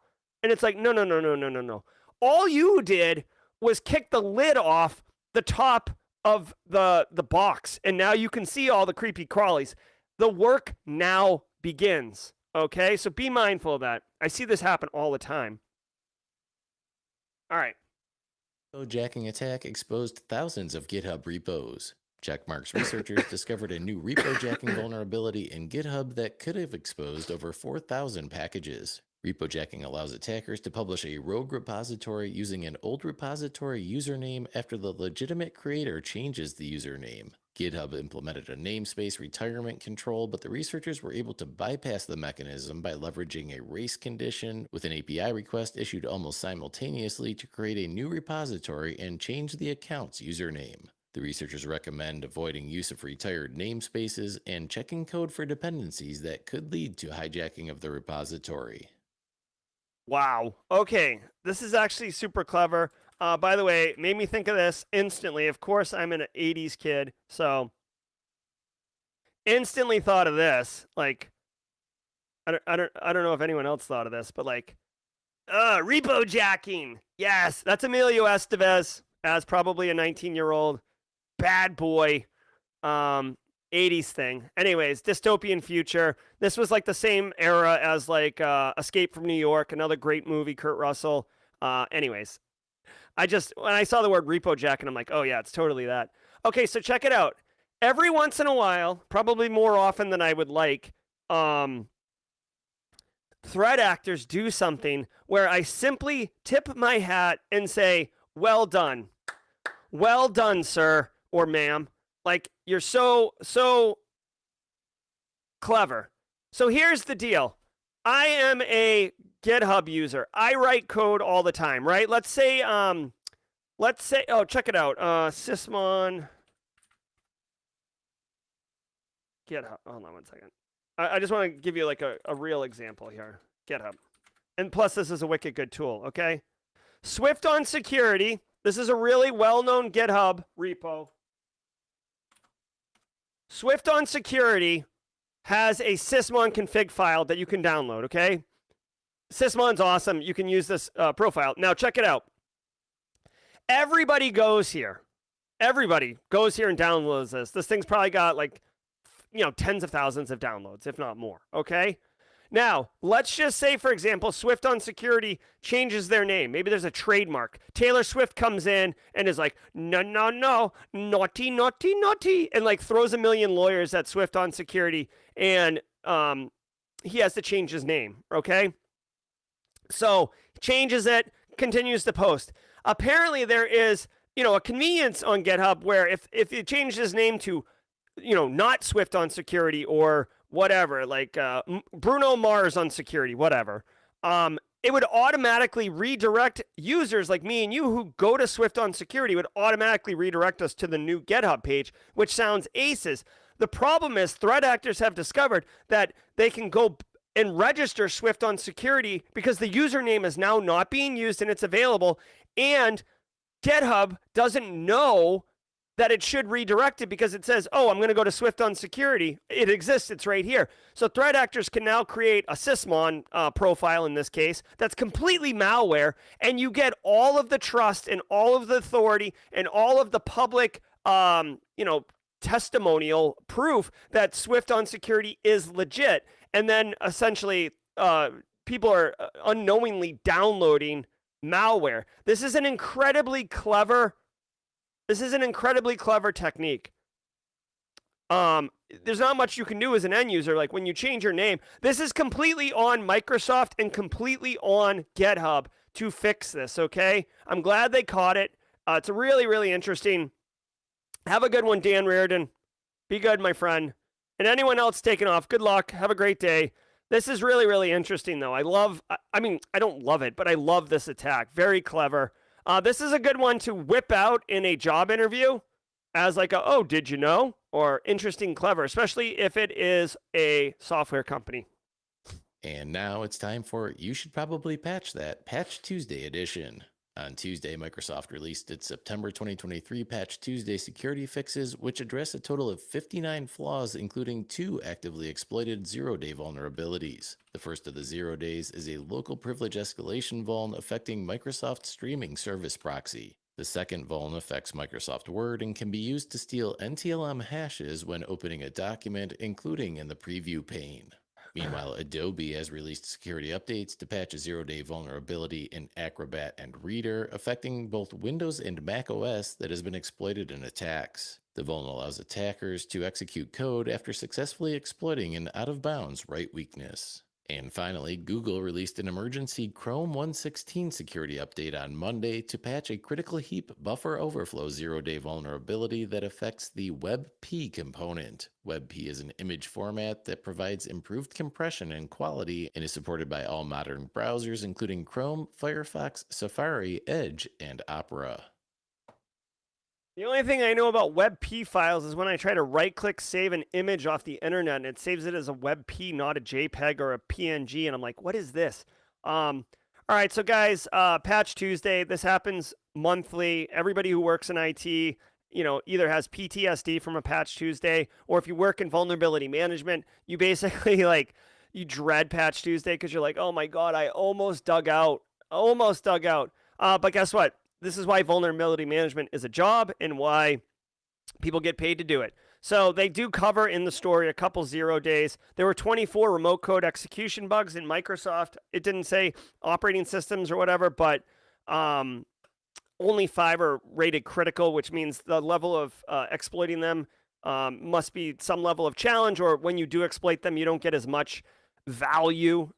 And it's like, no. All you did was kick the lid off the top of the box, and now you can see all the creepy crawlies. The work now begins. Okay, so be mindful of that. I see this happen all the time. All right. Jacking attack exposed thousands of GitHub repos. Checkmark's researchers discovered a new repo jacking vulnerability in GitHub that could have exposed over 4,000 packages. Repo jacking allows attackers to publish a rogue repository using an old repository username after the legitimate creator changes the username. GitHub implemented a namespace retirement control, but the researchers were able to bypass the mechanism by leveraging a race condition with an API request issued almost simultaneously to create a new repository and change the account's username. The researchers recommend avoiding use of retired namespaces and checking code for dependencies that could lead to hijacking of the repository. Wow. Okay. This is actually super clever. By the way, made me think of this instantly. Of course, I'm an 80s kid, so instantly thought of this. Like, I don't know if anyone else thought of this, but like, repo jacking. Yes, that's Emilio Estevez as probably a 19-year-old bad boy. 80s thing. Anyways, dystopian future. This was like the same era as like Escape from New York, another great movie, Kurt Russell. Anyways, when I saw the word repo jacking, I'm like, oh yeah, it's totally that. Okay, so check it out. Every once in a while, probably more often than I would like, threat actors do something where I simply tip my hat and say, well done. Well done, sir or ma'am. Like, you're so clever. So here's the deal. I am a GitHub user. I write code all the time, right? Let's say, oh, check it out. Sysmon GitHub. Hold on one second. I just want to give you like a real example here. GitHub. And plus, this is a wicked good tool, okay? Swift on security. This is a really well-known GitHub repo. Swift on security has a Sysmon config file that you can download, okay? Sysmon's awesome. You can use this profile. Now, check it out. Everybody goes here. Everybody goes here and downloads this. This thing's probably got like, tens of thousands of downloads, if not more, okay? Now, let's just say, for example, Swift on security changes their name. Maybe there's a trademark. Taylor Swift comes in and is like, no, naughty, naughty, naughty, and like throws a million lawyers at Swift on security, and he has to change his name, okay? So, changes it, continues to post. Apparently, there is, a convenience on GitHub where if you change his name to, not Swift on security or whatever, like Bruno Mars on security, whatever, it would automatically redirect users like me and you who go to Swift on security, would automatically redirect us to the new GitHub page, which sounds aces. The problem is threat actors have discovered that they can go and register Swift on security because the username is now not being used and it's available, and GitHub doesn't know that it should redirect it because it says, oh, I'm going to go to Swift on security. It exists. It's right here. So threat actors can now create a Sysmon profile in this case that's completely malware, and you get all of the trust and all of the authority and all of the public, testimonial proof that Swift on security is legit. And then essentially people are unknowingly downloading malware. This is an incredibly clever technique. There's not much you can do as an end user. Like when you change your name, this is completely on Microsoft and completely on GitHub to fix this, okay? I'm glad they caught it. It's really, really interesting. Have a good one, Dan Reardon. Be good, my friend. And anyone else taking off, good luck. Have a great day. This is really, really interesting, though. I don't love it, but I love this attack. Very clever. This is a good one to whip out in a job interview as like oh, did you know? Or interesting, clever, especially if it is a software company. And now it's time for You Should Probably Patch That, Patch Tuesday edition. On Tuesday, Microsoft released its September 2023 Patch Tuesday security fixes, which address a total of 59 flaws, including 2 actively exploited zero-day vulnerabilities. The first of the 0 days is a local privilege escalation vuln affecting Microsoft's streaming service proxy. The second vuln affects Microsoft Word and can be used to steal NTLM hashes when opening a document, including in the preview pane. Meanwhile, Adobe has released security updates to patch a zero-day vulnerability in Acrobat and Reader, affecting both Windows and Mac OS that has been exploited in attacks. The vuln allows attackers to execute code after successfully exploiting an out-of-bounds write weakness. And finally, Google released an emergency Chrome 1.16 security update on Monday to patch a critical heap buffer overflow zero-day vulnerability that affects the WebP component. WebP is an image format that provides improved compression and quality and is supported by all modern browsers, including Chrome, Firefox, Safari, Edge, and Opera. The only thing I know about WebP files is when I try to right-click save an image off the internet and it saves it as a WebP, not a JPEG or a PNG, and I'm like, what is this? All right, so guys, Patch Tuesday. This happens monthly. Everybody who works in IT, either has PTSD from a Patch Tuesday, or if you work in vulnerability management, you basically you dread Patch Tuesday because you're like, oh my God, I almost dug out. But guess what? This is why vulnerability management is a job and why people get paid to do it. So they do cover in the story a couple 0 days. There were 24 remote code execution bugs in Microsoft. It didn't say operating systems or whatever, but only 5 are rated critical, which means the level of exploiting them must be some level of challenge, or when you do exploit them, you don't get as much value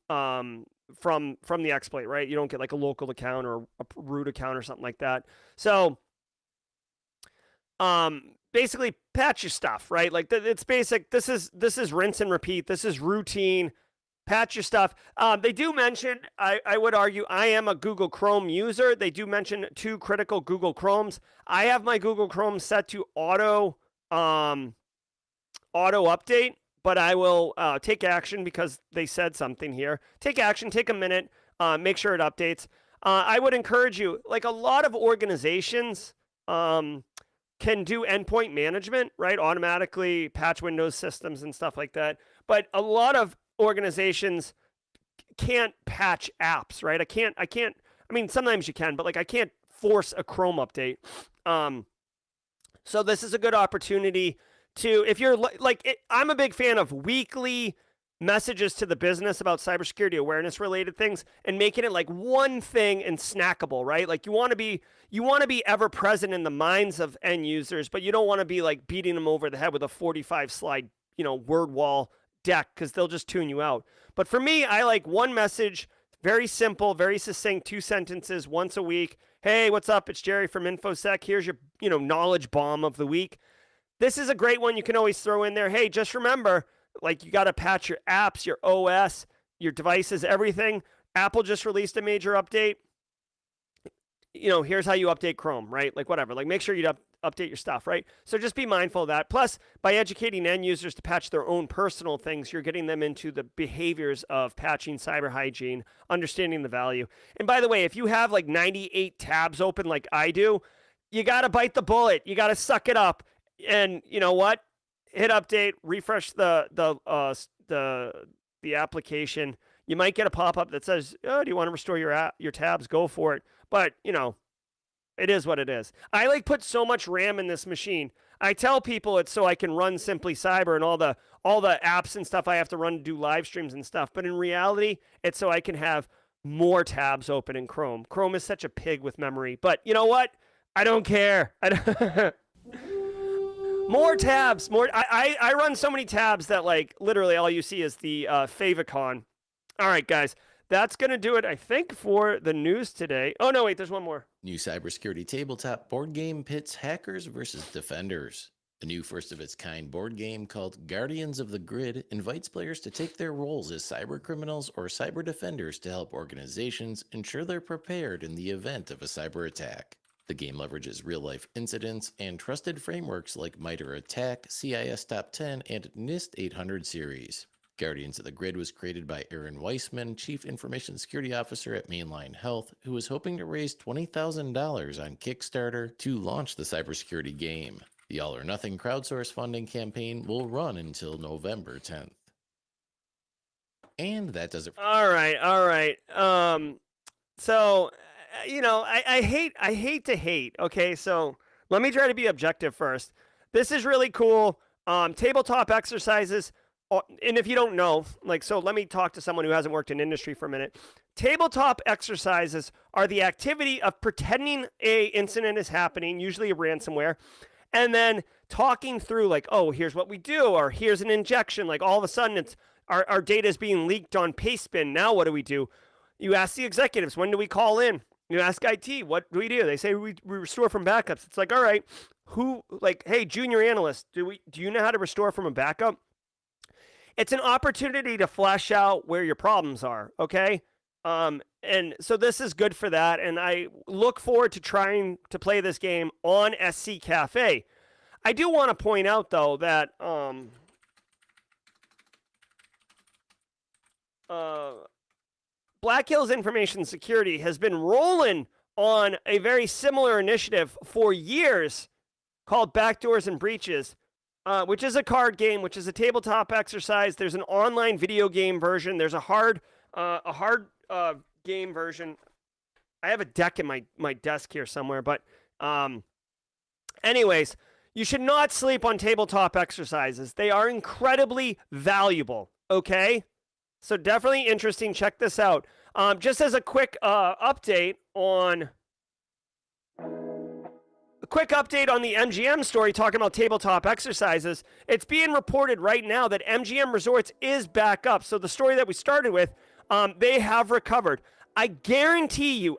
from the exploit, right? You don't get like a local account or a root account or something like that. So basically patch your stuff, right? Like it's basic. This is rinse and repeat. This is routine. Patch your stuff. They do mention, I would argue, I am a Google Chrome user. They do mention 2 critical Google Chromes. I have my Google Chrome set to auto update, but I will take action because they said something here. Take action, take a minute, make sure it updates. I would encourage you, like a lot of organizations can do endpoint management, right? Automatically patch Windows systems and stuff like that. But a lot of organizations can't patch apps, right? I mean, sometimes you can, but like I can't force a Chrome update. So this is a good opportunity to, if you're I'm a big fan of weekly messages to the business about cybersecurity awareness related things and making it like one thing and snackable, right? Like you want to be ever present in the minds of end users, but you don't want to be like beating them over the head with a 45 slide, word wall deck, because they'll just tune you out. But for me, I like one message, very simple, very succinct, 2 sentences once a week. Hey, what's up? It's Jerry from InfoSec. Here's your, knowledge bomb of the week. This is a great one you can always throw in there. Hey, just remember, like you got to patch your apps, your OS, your devices, everything. Apple just released a major update. Here's how you update Chrome, right? Like whatever, like make sure you update your stuff, right? So just be mindful of that. Plus, by educating end users to patch their own personal things, you're getting them into the behaviors of patching cyber hygiene, understanding the value. And by the way, if you have like 98 tabs open like I do, you got to bite the bullet. You got to suck it up. And you know what? Hit update, refresh the application. You might get a pop-up that says, "Oh, do you want to restore your tabs? Go for it." But it is what it is. I like put so much RAM in this machine. I tell people it's so I can run Simply Cyber and all the apps and stuff I have to run to do live streams and stuff. But in reality, it's so I can have more tabs open in Chrome. Chrome is such a pig with memory. But you know what? I don't care. More tabs, more. I run so many tabs that like literally all you see is the favicon. All right, guys, that's gonna do it, I think, for the news today. Oh no, wait, there's one more. New cybersecurity tabletop board game pits hackers versus defenders. A new first-of-its-kind board game called Guardians of the Grid invites players to take their roles as cyber criminals or cyber defenders to help organizations ensure they're prepared in the event of a cyber attack. The game leverages real-life incidents and trusted frameworks like MITRE ATT&CK, CIS Top 10, and NIST 800 series. Guardians of the Grid was created by Aaron Weissman, Chief Information Security Officer at Mainline Health, who was hoping to raise $20,000 on Kickstarter to launch the cybersecurity game. The All or Nothing crowdsource funding campaign will run until November 10th. And that does it. All right. So I hate to hate. Okay, so let me try to be objective first. This is really cool. Tabletop exercises. And if you don't know, so let me talk to someone who hasn't worked in industry for a minute. Tabletop exercises are the activity of pretending a incident is happening, usually a ransomware, and then talking through oh, here's what we do, or here's an injection. Like all of a sudden it's our data is being leaked on Pastebin. Now what do we do? You ask the executives, when do we call in? You ask IT, what do we do? They say we restore from backups. It's all right, hey, junior analyst, do you know how to restore from a backup? It's an opportunity to flesh out where your problems are, okay? And so this is good for that, and I look forward to trying to play this game on SC Cafe. I do want to point out, though, that Black Hills Information Security has been rolling on a very similar initiative for years called Backdoors and Breaches, which is a card game, which is a tabletop exercise. There's an online video game version. There's a hard game version. I have a deck in my desk here somewhere, but anyways, you should not sleep on tabletop exercises. They are incredibly valuable, okay? So definitely interesting. Check this out. Just as a quick update on the MGM story talking about tabletop exercises. It's being reported right now that MGM Resorts is back up. So the story that we started with, they have recovered. I guarantee you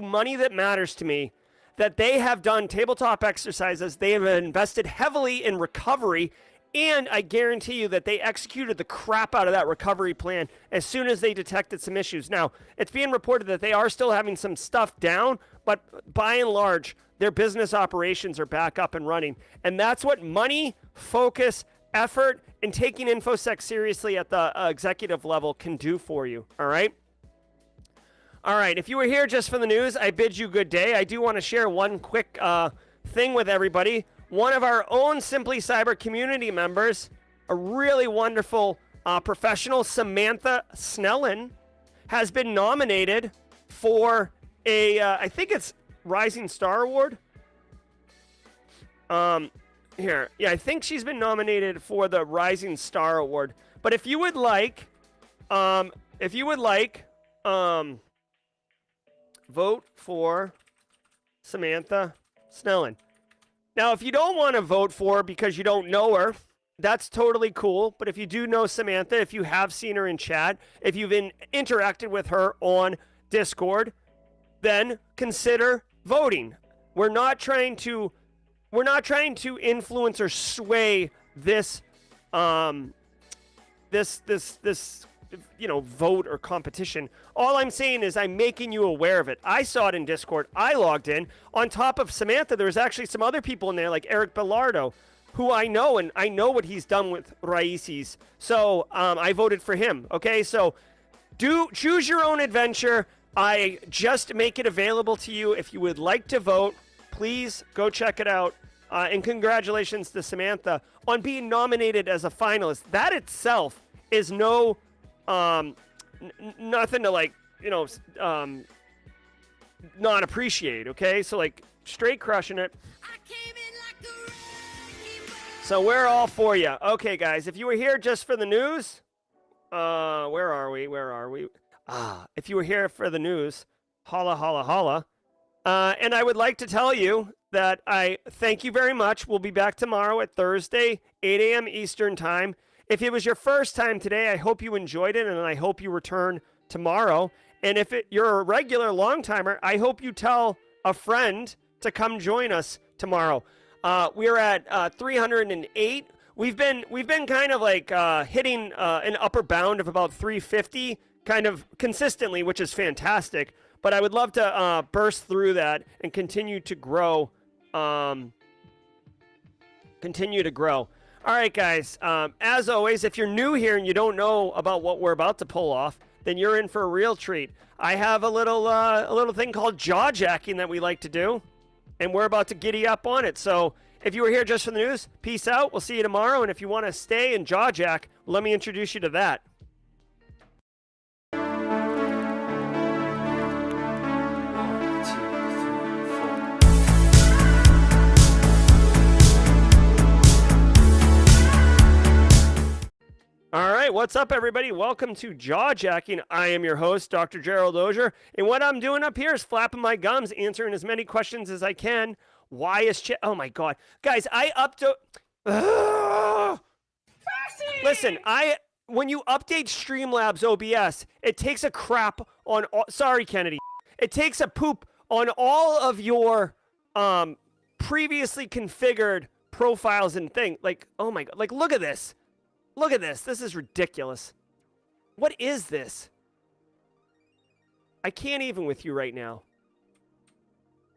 money that matters to me, that they have done tabletop exercises. They have invested heavily in recovery, and I guarantee you that they executed the crap out of that recovery plan as soon as they detected some issues. Now, it's being reported that they are still having some stuff down, but by and large, their business operations are back up and running. And that's what money, focus, effort, and taking InfoSec seriously at the executive level can do for you, all right? All right, if you were here just for the news, I bid you good day. I do want to share one quick thing with everybody. One of our own Simply Cyber community members, a really wonderful professional, Samantha Snellen, has been nominated for I think it's Rising Star Award. Here, yeah, I think she's been nominated for the Rising Star Award. But if you would like, vote for Samantha Snellen. Now, if you don't want to vote for her because you don't know her, that's totally cool. But if you do know Samantha, if you have seen her in chat, if you've interacted with her on Discord, then consider voting. We're not trying to influence or sway this vote or competition. All I'm saying is I'm making you aware of it. I saw it in Discord. I logged in. On top of Samantha, there's actually some other people in there, like Eric Bellardo, who I know, and I know what he's done with Raices. So I voted for him. Okay, so choose your own adventure. I just make it available to you. If you would like to vote, please go check it out. And congratulations to Samantha on being nominated as a finalist. That itself is no nothing to not appreciate, okay? So straight crushing it. So we're all for you. Okay, guys, if you were here just for the news, where are we? If you were here for the news, holla, holla, holla. And I would like to tell you that I thank you very much. We'll be back tomorrow at Thursday, 8 a.m. Eastern Time. If it was your first time today, I hope you enjoyed it, and I hope you return tomorrow. And if you're a regular long-timer, I hope you tell a friend to come join us tomorrow. We're at 308. We've been kind of hitting an upper bound of about 350 kind of consistently, which is fantastic. But I would love to burst through that and continue to grow. All right, guys. As always, if you're new here and you don't know about what we're about to pull off, then you're in for a real treat. I have a little thing called jaw jacking that we like to do, and we're about to giddy up on it. So if you were here just for the news, peace out. We'll see you tomorrow. And if you want to stay and jaw jack, let me introduce you to that. what's up, everybody? Welcome to Jaw Jacking. I am your host, Dr. Gerald Auger, and what I'm doing up here is flapping my gums, answering as many questions as I can. Why is chat? Oh my God, guys! Listen, when you update Streamlabs OBS, it takes a crap on. Sorry, Kennedy. It takes a poop on all of your previously configured profiles and thing. Like, oh my God! Like, look at this. Look at this. This is ridiculous. What is this? I can't even with you right now.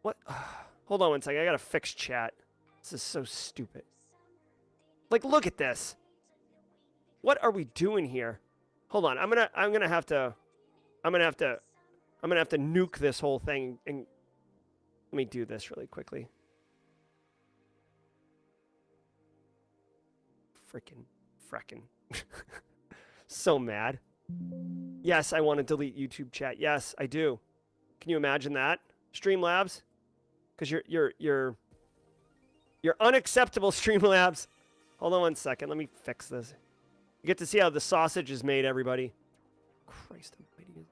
What? Hold on one second. I gotta fix chat. This is so stupid. Like, look at this. What are we doing here? Hold on. I'm gonna have to nuke this whole thing and let me do this really quickly. Frickin'. So mad. Yes, I want to delete YouTube chat. Yes, I do. Can you imagine that? Streamlabs? Because you're unacceptable, Streamlabs. Hold on one second. Let me fix this. You get to see how the sausage is made, everybody. Christ almighty.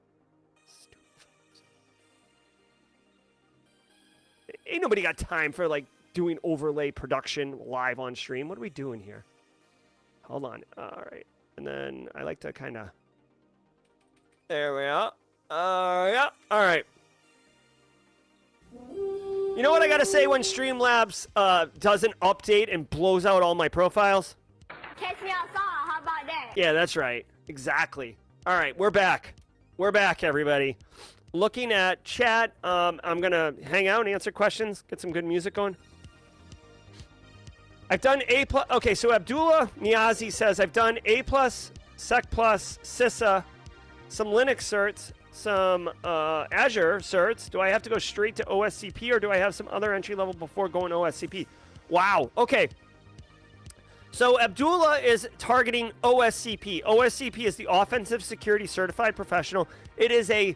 Ain't nobody got time for, like, doing overlay production live on stream. What are we doing here? Hold on. All right. And then I like to kind of... There we are. Yeah. All right. You know what I got to say when Streamlabs doesn't update and blows out all my profiles? Catch me outside. How about that? Yeah, that's right. Exactly. All right. We're back. We're back, everybody. Looking at chat, I'm going to hang out and answer questions. Get some good music going. I've done A+. Okay, so Abdullah Niazi says, I've done A+, Sec+, CISA, some Linux certs, some Azure certs. Do I have to go straight to OSCP or do I have some other entry level before going OSCP? Wow. Okay. So Abdullah is targeting OSCP. OSCP is the Offensive Security Certified Professional. It is a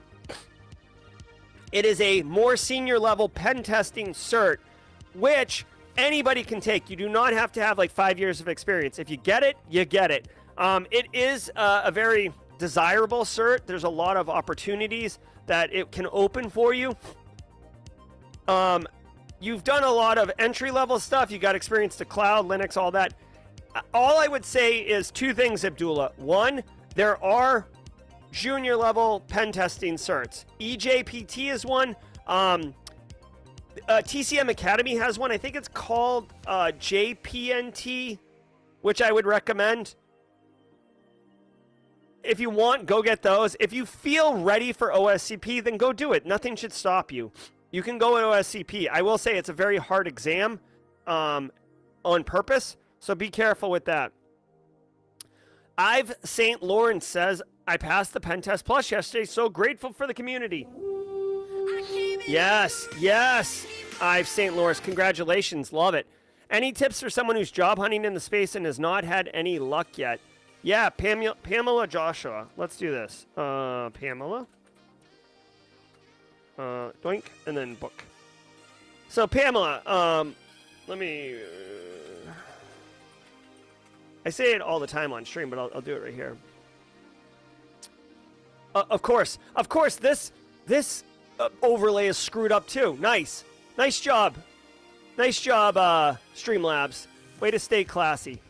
more senior level pen testing cert, which anybody can take. You do not have to have like 5 years of experience. If you get it, you get it. It is a very desirable cert. There's a lot of opportunities that it can open for you. You've done a lot of entry-level stuff. You got experience to cloud, Linux, all that. All I would say is two things, Abdullah. One, there are junior-level pen testing certs. EJPT is one. TCM Academy has one. I think it's called JPNT, which I would recommend. If you want, go get those. If you feel ready for OSCP, then go do it. Nothing should stop you. You can go at OSCP. I will say it's a very hard exam on purpose, so be careful with that. Ive St. Lawrence says, I passed the Pen Test Plus yesterday, so grateful for the community. Yes, yes, Ive St. Lawrence. Congratulations. Love it. Any tips for someone who's job hunting in the space and has not had any luck yet? Yeah, Pamela Joshua. Let's do this. Pamela. Doink, and then book. So, Pamela, let me... I say it all the time on stream, but I'll do it right here. Of course, this overlay is screwed up too. Nice job. Nice job, Streamlabs. Way to stay classy.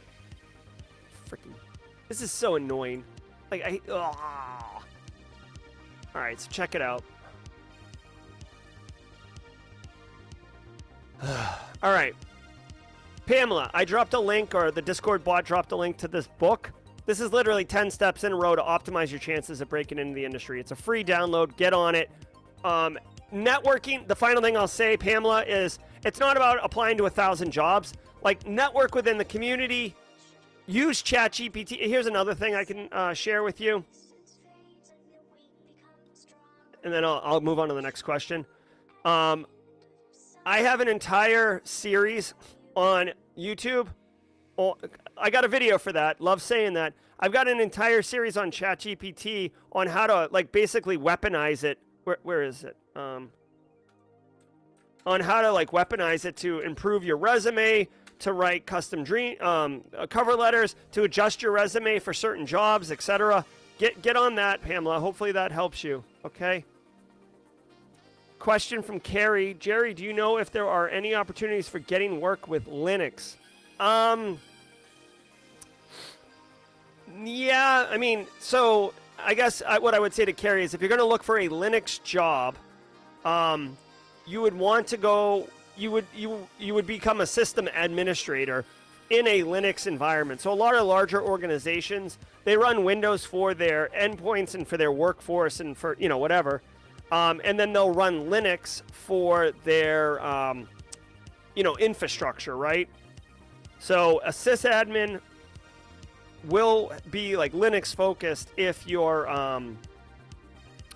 Freaking, this is so annoying. Like all right, so check it out. All right, Pamela, I dropped a link, or the Discord bot dropped a link to this book. This is literally 10 steps in a row to optimize your chances of breaking into the industry. It's a free download. Get on it. Networking, the final thing I'll say, Pamela, is it's not about applying to 1,000 jobs. Like, network within the community. Use ChatGPT. Here's another thing I can share with you. And then I'll move on to the next question. I have an entire series on YouTube. Oh, I got a video for that. Love saying that. I've got an entire series on ChatGPT on how to, like, basically weaponize it. Where is it? on how to like weaponize it to improve your resume, to write custom cover letters, to adjust your resume for certain jobs, etc. Get on that, Pamela. Hopefully that helps you. Okay. Question from Carrie. Jerry, do you know if there are any opportunities for getting work with Linux? Yeah, I mean, so I guess what I would say to Carrie is if you're going to look for a Linux job, you would want to go, you would become a system administrator in a Linux environment. So a lot of larger organizations, they run Windows for their endpoints and for their workforce and for, you know, whatever. And then they'll run Linux for their, you know, infrastructure, right? So a sysadmin will be like Linux focused if you're,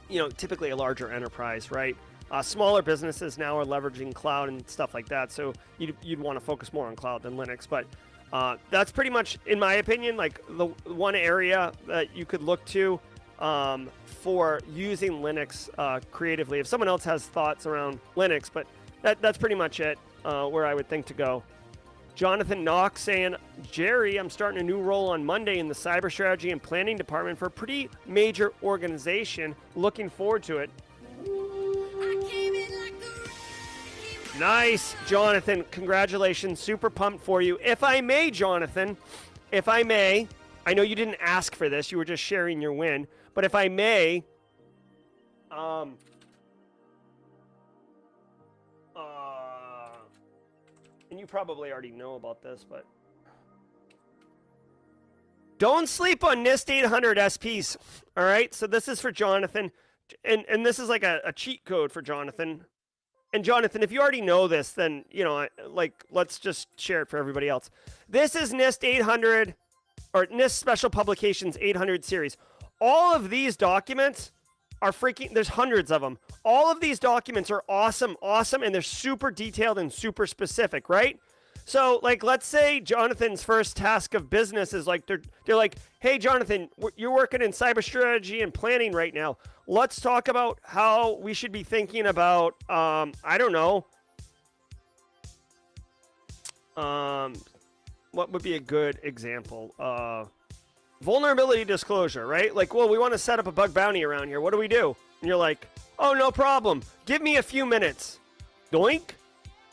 you know, typically a larger enterprise, right? Smaller businesses now are leveraging cloud and stuff like that. So you'd want to focus more on cloud than Linux. But that's pretty much, in my opinion, like the one area that you could look to for using Linux creatively. If someone else has thoughts around Linux, but that's pretty much it where I would think to go. Jonathan Knox saying, Jerry, I'm starting a new role on Monday in the cyber strategy and planning department for a pretty major organization. Looking forward to it. Nice, Jonathan. Congratulations. Super pumped for you. If I may, Jonathan, if I may, I know you didn't ask for this. You were just sharing your win. But if I may, and you probably already know about this, but don't sleep on NIST 800 SPs. All right. So this is for Jonathan. And this is like a cheat code for Jonathan. And Jonathan, if you already know this, then, you know, like, let's just share it for everybody else. This is NIST 800 or NIST Special Publications 800 series. All of these documents are freaking, there's hundreds of them. All of these documents are awesome, and they're super detailed and super specific, right? So, like, let's say Jonathan's first task of business is like, they're like, hey, Jonathan, you're working in cyber strategy and planning right now. Let's talk about how we should be thinking about, I don't know, what would be a good example? Vulnerability disclosure, right? Like, well, we want to set up a bug bounty around here. What do we do? And you're like, oh, no problem. Give me a few minutes. Doink,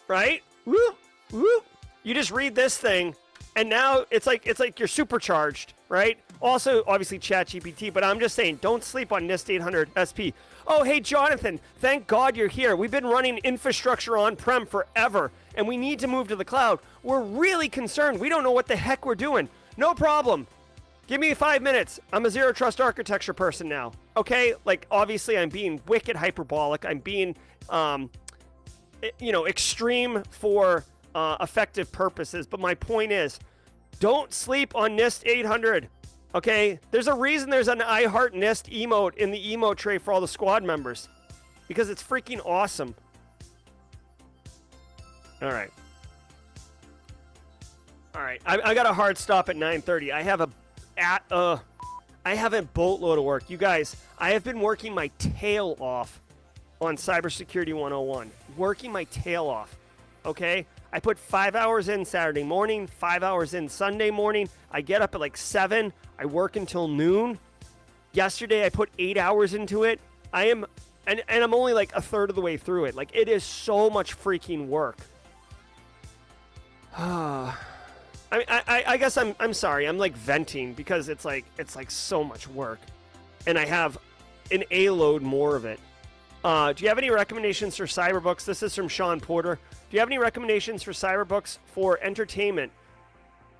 right? Whoop, whoop. You just read this thing, and now it's like you're supercharged, right? Also, obviously, ChatGPT, but I'm just saying, don't sleep on NIST 800 SP. Oh, hey, Jonathan, thank God you're here. We've been running infrastructure on-prem forever, and we need to move to the cloud. We're really concerned. We don't know what the heck we're doing. No problem. Give me 5 minutes. I'm a zero trust architecture person now. Okay? Like, obviously, I'm being wicked hyperbolic. I'm being, you know, extreme for effective purposes. But my point is, don't sleep on NIST 800. Okay? There's a reason there's an I Heart NIST emote in the emote tray for all the squad members. Because it's freaking awesome. All right. All right. I got a hard stop at 9:30. I have a boatload of work. You guys, I have been working my tail off on Cybersecurity 101. Working my tail off. Okay? I put 5 hours in Saturday morning, 5 hours in Sunday morning. I get up at like 7. I work until noon. Yesterday, I put 8 hours into it. And I'm only like a third of the way through it. Like, it is so much freaking work. I guess I'm sorry. I'm like venting because it's like so much work, and I have an A load more of it. Do you have any recommendations for cyber books? This is from Sean Porter. Do you have any recommendations for cyber books for entertainment?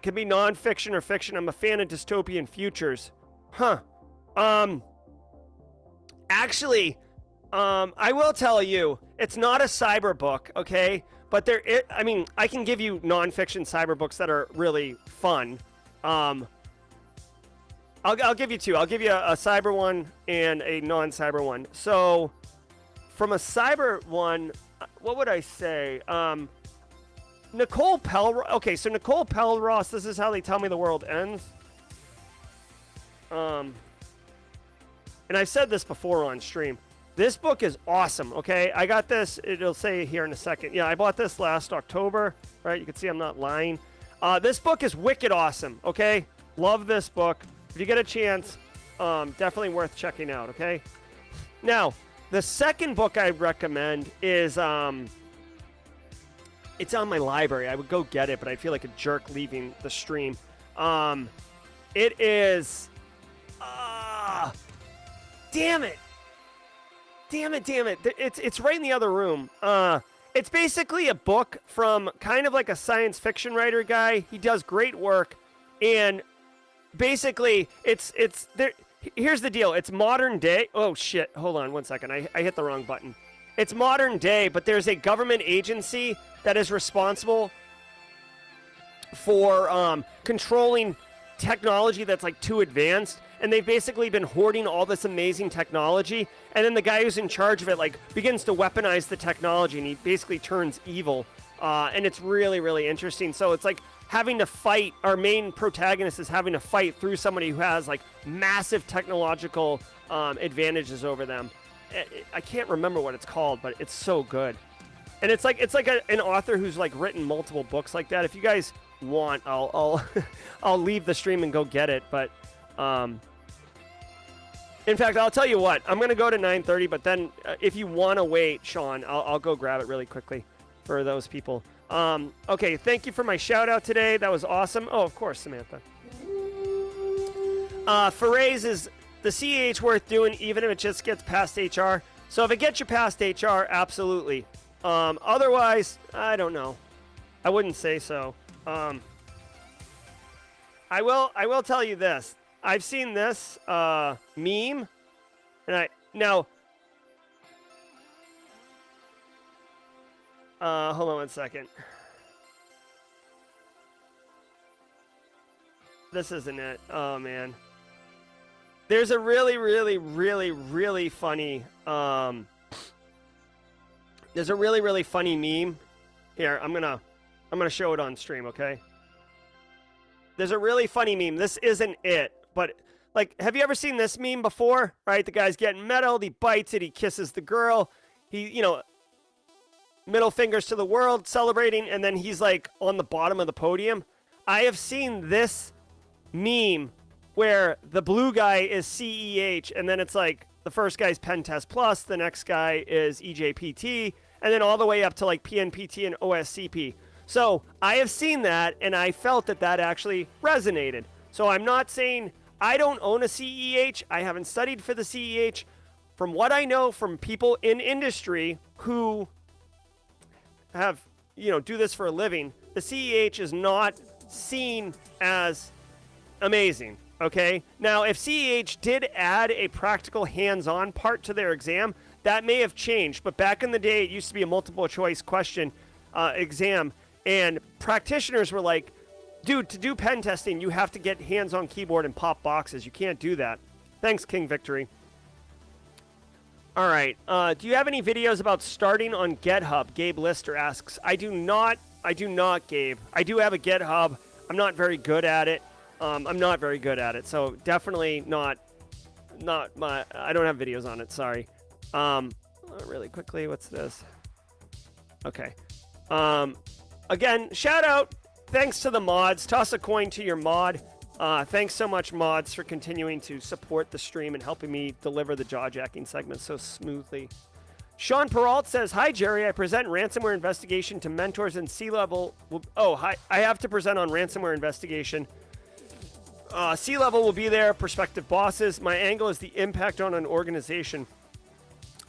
Can be nonfiction or fiction. I'm a fan of dystopian futures. Huh. Actually, I will tell you, it's not a cyber book, okay? But I mean, I can give you nonfiction cyber books that are really fun. I'll give you two. I'll give you a cyber one and a non-cyber one. So, from a cyber one, what would I say? Nicole Pelross. Okay, so Nicole Pelross, this is how they tell me the world ends. And I've said this before on stream. This book is awesome, okay? I got this, it'll say here in a second. Yeah, I bought this last October, right? You can see I'm not lying. This book is wicked awesome, okay? Love this book. If you get a chance, definitely worth checking out, okay? Now, the second book I'd recommend is, it's on my library. I would go get it, but I feel like a jerk leaving the stream. It is, damn it. Damn it. It's right in the other room. It's basically a book from kind of like a science fiction writer guy. He does great work. And basically, it's there. Here's the deal. It's modern day. Oh, shit. Hold on 1 second. I hit the wrong button. It's modern day, but there's a government agency that is responsible for controlling technology that's like too advanced. And they've basically been hoarding all this amazing technology. And then the guy who's in charge of it, like, begins to weaponize the technology, and he basically turns evil. And it's really, really interesting. So it's like having to fight. Our main protagonist is having to fight through somebody who has, like, massive technological advantages over them. I can't remember what it's called, but it's so good. And it's like an author who's, like, written multiple books like that. If you guys want, I'll I'll leave the stream and go get it. But in fact, I'll tell you what. I'm gonna go to 9:30, but then if you want to wait, Sean, I'll go grab it really quickly for those people. Okay, thank you for my shout out today. That was awesome. Oh, of course, Samantha. Ferrays is the CEH worth doing, even if it just gets past HR. So if it gets you past HR, absolutely. Otherwise, I don't know. I wouldn't say so. I will tell you this. I've seen this meme, and hold on 1 second. This isn't it. Oh man. There's a really, really, really, really funny there's a really, really funny meme. Here, I'm gonna show it on stream, okay? There's a really funny meme. This isn't it, but like, have you ever seen this meme before? Right? The guy's getting meddled, he bites it, he kisses the girl, he, middle fingers to the world, celebrating, and then he's like on the bottom of the podium. I have seen this meme where the blue guy is CEH, and then it's like the first guy's Pentest Plus, the next guy is EJPT, and then all the way up to like PNPT and OSCP. So I have seen that, and I felt that actually resonated. So I'm not saying I don't own a CEH. I haven't studied for the CEH. From what I know from people in industry who have, do this for a living, the CEH is not seen as amazing, okay? Now, if CEH did add a practical hands-on part to their exam, that may have changed. But back in the day, it used to be a multiple choice question exam, and practitioners were like, dude, to do pen testing, you have to get hands on keyboard and pop boxes. You can't do that. Thanks, King Victory. All right. Do you have any videos about starting on GitHub? Gabe Lister asks. I do not, Gabe. I do have a GitHub. I'm not very good at it. So definitely not my, I don't have videos on it. Sorry. Really quickly, what's this? Okay. Again, shout out. Thanks to the mods. Toss a coin to your mod. Thanks so much, mods, for continuing to support the stream and helping me deliver the jaw-jacking segment so smoothly. Sean Peralt says, hi, Jerry. I present ransomware investigation to mentors and C-level. Hi. I have to present on ransomware investigation. C-level will be there, prospective bosses. My angle is the impact on an organization.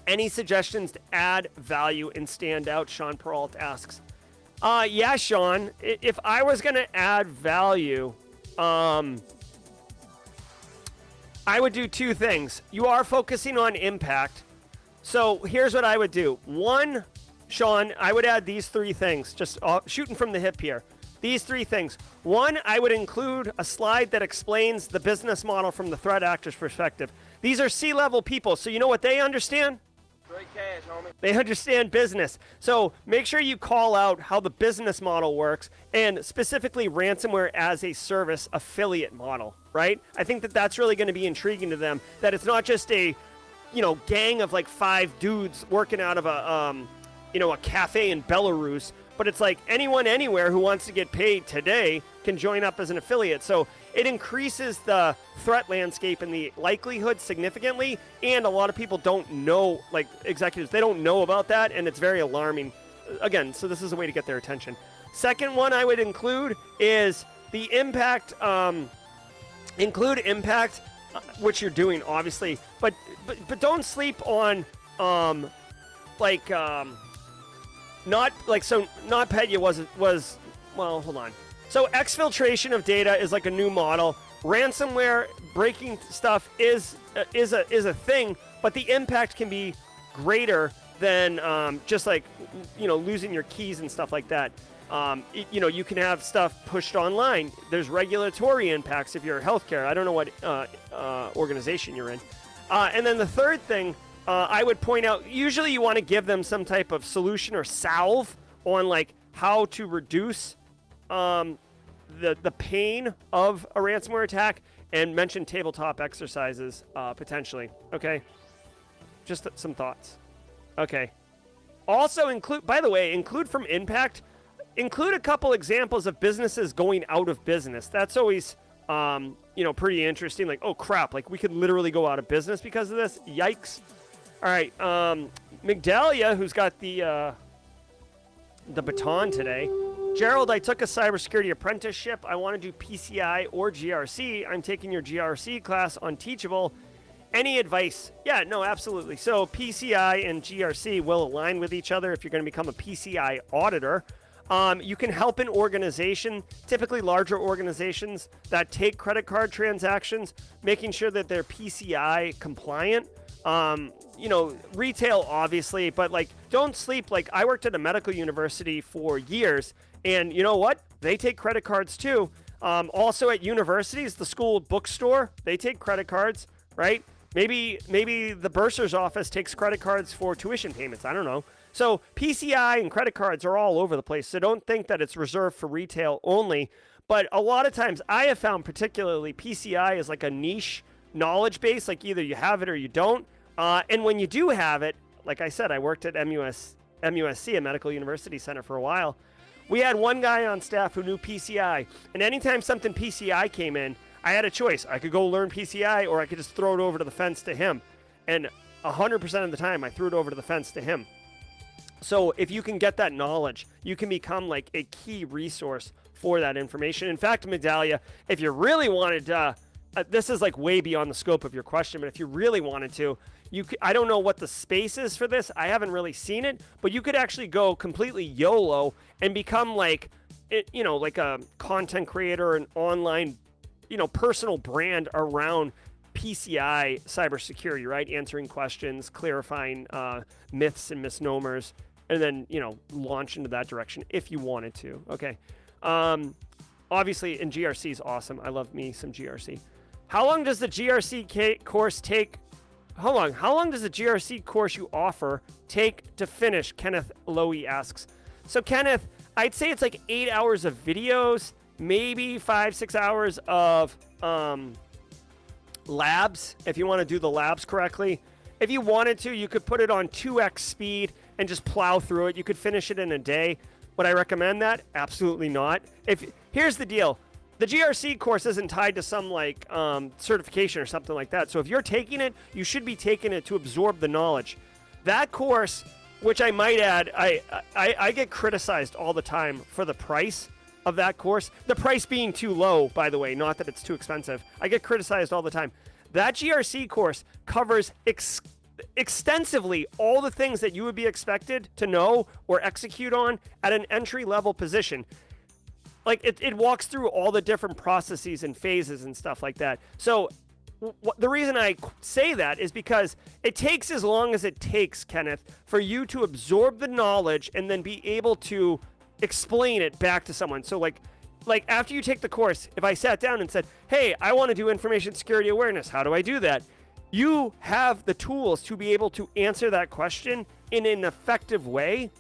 Any suggestions to add value and stand out, Sean Peralt asks. Yeah, Sean. If I was going to add value, I would do two things. You are focusing on impact. So here's what I would do. One, Sean, I would add these three things. Just shooting from the hip here. These three things. One, I would include a slide that explains the business model from the threat actor's perspective. These are C-level people, so you know what they understand? Straight cash, homie. They understand business. So make sure you call out how the business model works, and specifically ransomware as a service affiliate model, right? I think that that's really going to be intriguing to them, that it's not just a gang of like 5 dudes working out of a cafe in Belarus, but it's like anyone anywhere who wants to get paid today can join up as an affiliate. So it increases the threat landscape and the likelihood significantly, and a lot of people don't know, like executives, they don't know about that, and it's very alarming. Again, so this is a way to get their attention. Second one I would include is the impact, which you're doing, obviously, but don't sleep on, NotPetya was, well, hold on. So exfiltration of data is like a new model. Ransomware breaking stuff is a thing, but the impact can be greater than just like, losing your keys and stuff like that. You can have stuff pushed online. There's regulatory impacts if you're healthcare. I don't know what organization you're in. And then the third thing I would point out, usually you want to give them some type of solution or salve on like how to reduce the pain of a ransomware attack, and mention tabletop exercises potentially. Okay, just some thoughts. Okay. Also include from impact. Include a couple examples of businesses going out of business. That's always, pretty interesting. Like, oh crap, like we could literally go out of business because of this. Yikes. All right, Migdalia, who's got the baton today. Gerald, I took a cybersecurity apprenticeship. I want to do PCI or GRC. I'm taking your GRC class on Teachable. Any advice? Yeah, no, absolutely. So PCI and GRC will align with each other if you're going to become a PCI auditor. You can help an organization, typically larger organizations that take credit card transactions, making sure that they're PCI compliant. Retail, obviously, but like, don't sleep. Like, I worked at a medical university for years, and you know what? They take credit cards too. Also at universities, the school bookstore, they take credit cards, right? Maybe the bursar's office takes credit cards for tuition payments. I don't know. So PCI and credit cards are all over the place. So don't think that it's reserved for retail only. But a lot of times I have found particularly PCI is like a niche knowledge base. Like either you have it or you don't. And when you do have it, like I said, I worked at MUSC, a medical university center, for a while. We had one guy on staff who knew PCI. And anytime something PCI came in, I had a choice. I could go learn PCI or I could just throw it over to the fence to him. And 100% of the time, I threw it over to the fence to him. So if you can get that knowledge, you can become like a key resource for that information. In fact, Medallia, if you really wanted to, this is like way beyond the scope of your question, but if you really wanted to, I don't know what the space is for this. I haven't really seen it, but you could actually go completely YOLO and become like, like a content creator, an online, personal brand around PCI cybersecurity, right? Answering questions, clarifying myths and misnomers, and then, launch into that direction if you wanted to. Okay. Obviously, and GRC is awesome. I love me some GRC. How long does the GRC course take? How long does the GRC course you offer take to finish? Kenneth Lowy asks. So Kenneth, I'd say it's like 8 hours of videos, maybe 5-6 hours of labs, if you want to do the labs correctly. If you wanted to, you could put it on 2x speed and just plow through it. You could finish it in a day. Would I recommend that? Absolutely not. Here's the deal. The GRC course isn't tied to some like certification or something like that. So if you're taking it, you should be taking it to absorb the knowledge. That course, which I might add, I get criticized all the time for the price of that course. The price being too low, by the way, not that it's too expensive. I get criticized all the time. That GRC course covers extensively all the things that you would be expected to know or execute on at an entry-level position. Like, it walks through all the different processes and phases and stuff like that. So the reason I say that is because it takes as long as it takes, Kenneth, for you to absorb the knowledge and then be able to explain it back to someone. So like after you take the course, if I sat down and said, hey, I want to do information security awareness, how do I do that? You have the tools to be able to answer that question in an effective way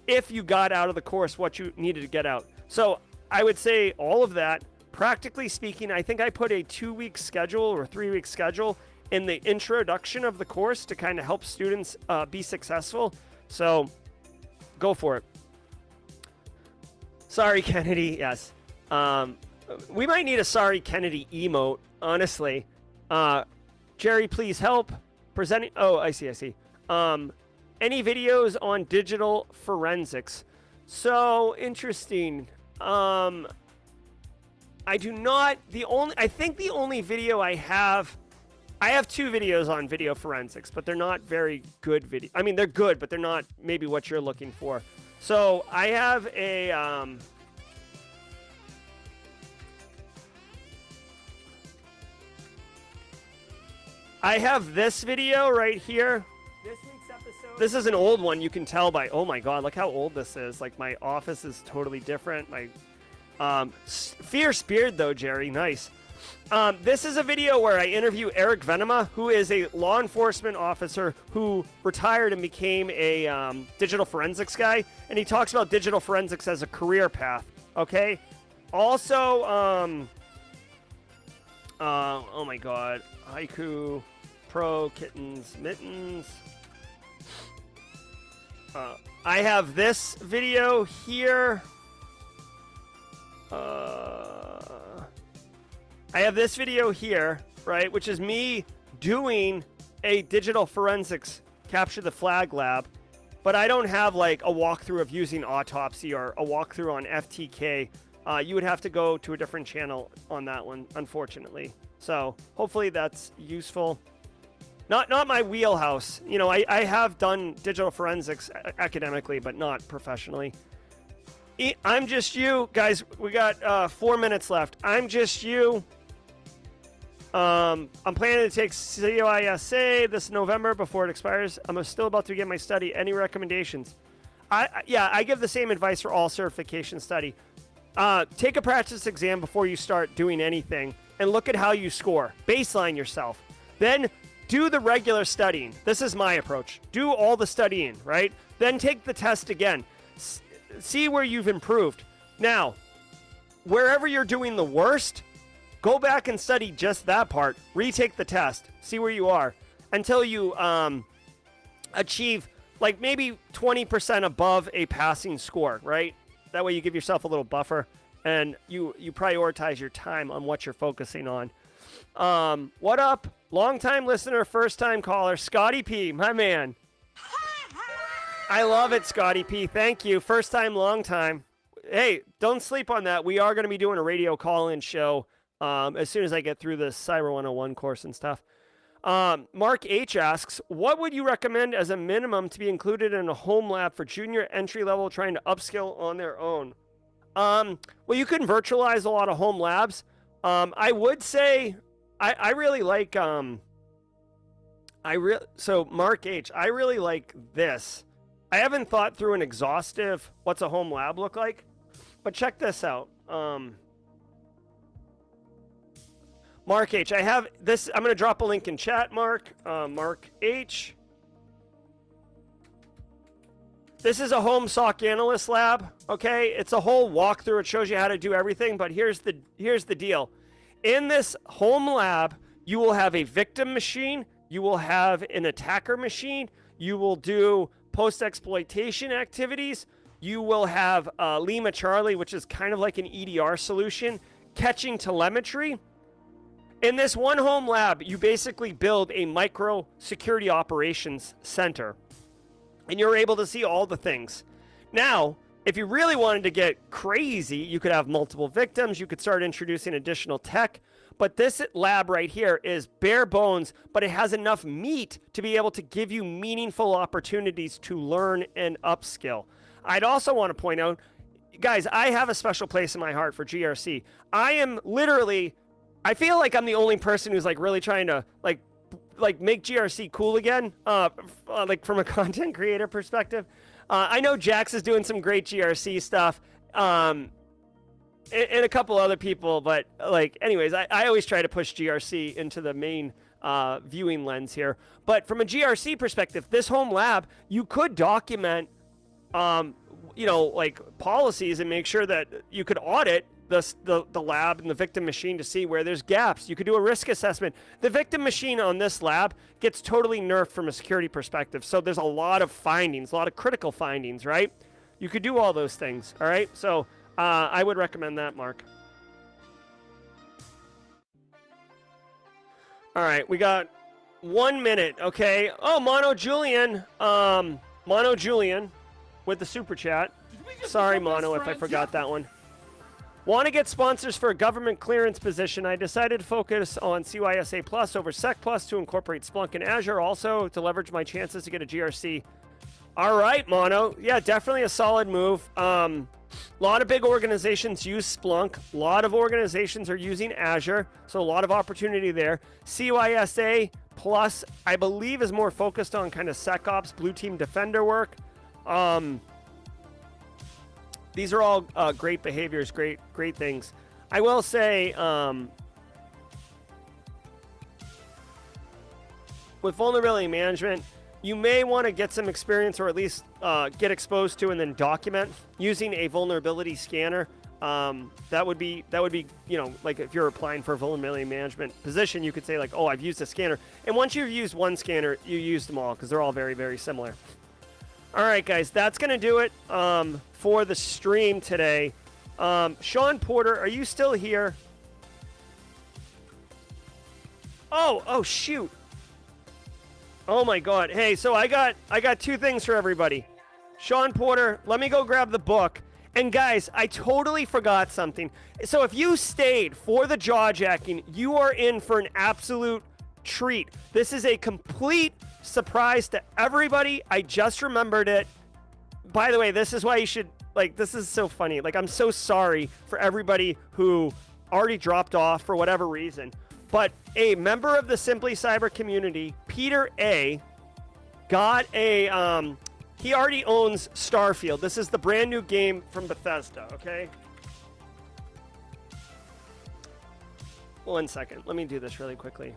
if you got out of the course what you needed to get out. So I would say all of that, practically speaking, I think I put a 2-week schedule or 3-week schedule in the introduction of the course to kind of help students be successful. So go for it. Sorry, Kennedy. Yes. We might need a sorry, Kennedy emote, honestly. Jerry, please help. Presenting. Oh, I see. Any videos on digital forensics? So interesting. I do not. I think the only video I have 2 videos on video forensics, but they're not very good video. I mean, they're good, but they're not maybe what you're looking for. So I have a I have this video right here. This week's episode. This is an old one. You can tell by, oh my God, look how old this is. Like, my office is totally different. My fierce beard though, Jerry. Nice. This is a video where I interview Eric Venema, who is a law enforcement officer who retired and became a digital forensics guy. And he talks about digital forensics as a career path. Okay. Also, oh my God, Haiku, Pro, Kittens, Mittens. I have this video here. I have this video here, right, which is me doing a digital forensics capture the flag lab, but I don't have like a walkthrough of using Autopsy or a walkthrough on FTK. You would have to go to a different channel on that one, unfortunately. So hopefully that's useful. Not my wheelhouse. You know, I have done digital forensics academically, but not professionally. I'm just you. Guys, we got 4 minutes left. I'm just you. I'm planning to take COISA this November before it expires. I'm still about to begin my study. Any recommendations? I give the same advice for all certification study. Take a practice exam before you start doing anything and look at how you score. Baseline yourself. Then do the regular studying. This is my approach. Do all the studying, right? Then take the test again. See where you've improved. Now, wherever you're doing the worst, go back and study just that part. Retake the test. See where you are until you achieve like maybe 20% above a passing score, right? That way you give yourself a little buffer and you prioritize your time on what you're focusing on. What up? Long-time listener, first-time caller, Scotty P, my man. I love it, Scotty P. Thank you. First time, long time. Hey, don't sleep on that. We are going to be doing a radio call-in show as soon as I get through the Cyber 101 course and stuff. Mark H. asks, what would you recommend as a minimum to be included in a home lab for junior entry level trying to upskill on their own? Well, you can virtualize a lot of home labs. I would say I really like so Mark H, I really like this. I haven't thought through an exhaustive what's a home lab look like, but check this out. Mark H, I have this. I'm going to drop a link in chat, Mark. Mark H. This is a home SOC analyst lab. Okay, it's a whole walkthrough. It shows you how to do everything. But here's the deal. In this home lab, you will have a victim machine. You will have an attacker machine. You will do post-exploitation activities. You will have Lima Charlie, which is kind of like an EDR solution, catching telemetry. In this one home lab, you basically build a micro security operations center, and you're able to see all the things. Now, if you really wanted to get crazy, you could have multiple victims. You could start introducing additional tech. But this lab right here is bare bones, but it has enough meat to be able to give you meaningful opportunities to learn and upskill. I'd also want to point out, guys, I have a special place in my heart for GRC. I feel like I'm the only person who's like really trying to like make GRC cool again, like from a content creator perspective. I know Jax is doing some great GRC stuff, and a couple other people, but like, anyways, I always try to push GRC into the main viewing lens here. But from a GRC perspective, this home lab, you could document, like policies and make sure that you could audit the lab and the victim machine to see where there's gaps. You could do a risk assessment. The victim machine on this lab gets totally nerfed from a security perspective. So there's a lot of findings, a lot of critical findings, right? You could do all those things, all right? So I would recommend that, Mark. All right, we got 1 minute, okay? Oh, Mono Julian with the super chat. Sorry, Mono, if I forgot that one. Want to get sponsors for a government clearance position? I decided to focus on CYSA Plus over Sec Plus to incorporate Splunk and Azure, also to leverage my chances to get a GRC. All right, Mono. Yeah, definitely a solid move. A lot of big organizations use Splunk. A lot of organizations are using Azure, so a lot of opportunity there. CYSA Plus, I believe, is more focused on kind of SecOps, Blue Team Defender work. These are all great behaviors, great things. I will say, with vulnerability management, you may want to get some experience, or at least get exposed to and then document using a vulnerability scanner. That would be, you know, like if you're applying for a vulnerability management position, you could say like, oh, I've used a scanner. And once you've used one scanner, you use them all because they're all very, very similar. All right, guys, that's going to do it for the stream today. Sean Porter, are you still here? Oh, shoot. Oh, my God. Hey, so I got two things for everybody. Sean Porter, let me go grab the book. And, guys, I totally forgot something. So if you stayed for the jaw jacking, you are in for an absolute treat. This is a complete surprise to everybody. I just remembered it. By the way, this is why you should, like, this is so funny. Like, I'm so sorry for everybody who already dropped off for whatever reason. But a member of the Simply Cyber community, Peter A., got a, he already owns Starfield. This is the brand new game from Bethesda, okay? 1 second. Let me do this really quickly.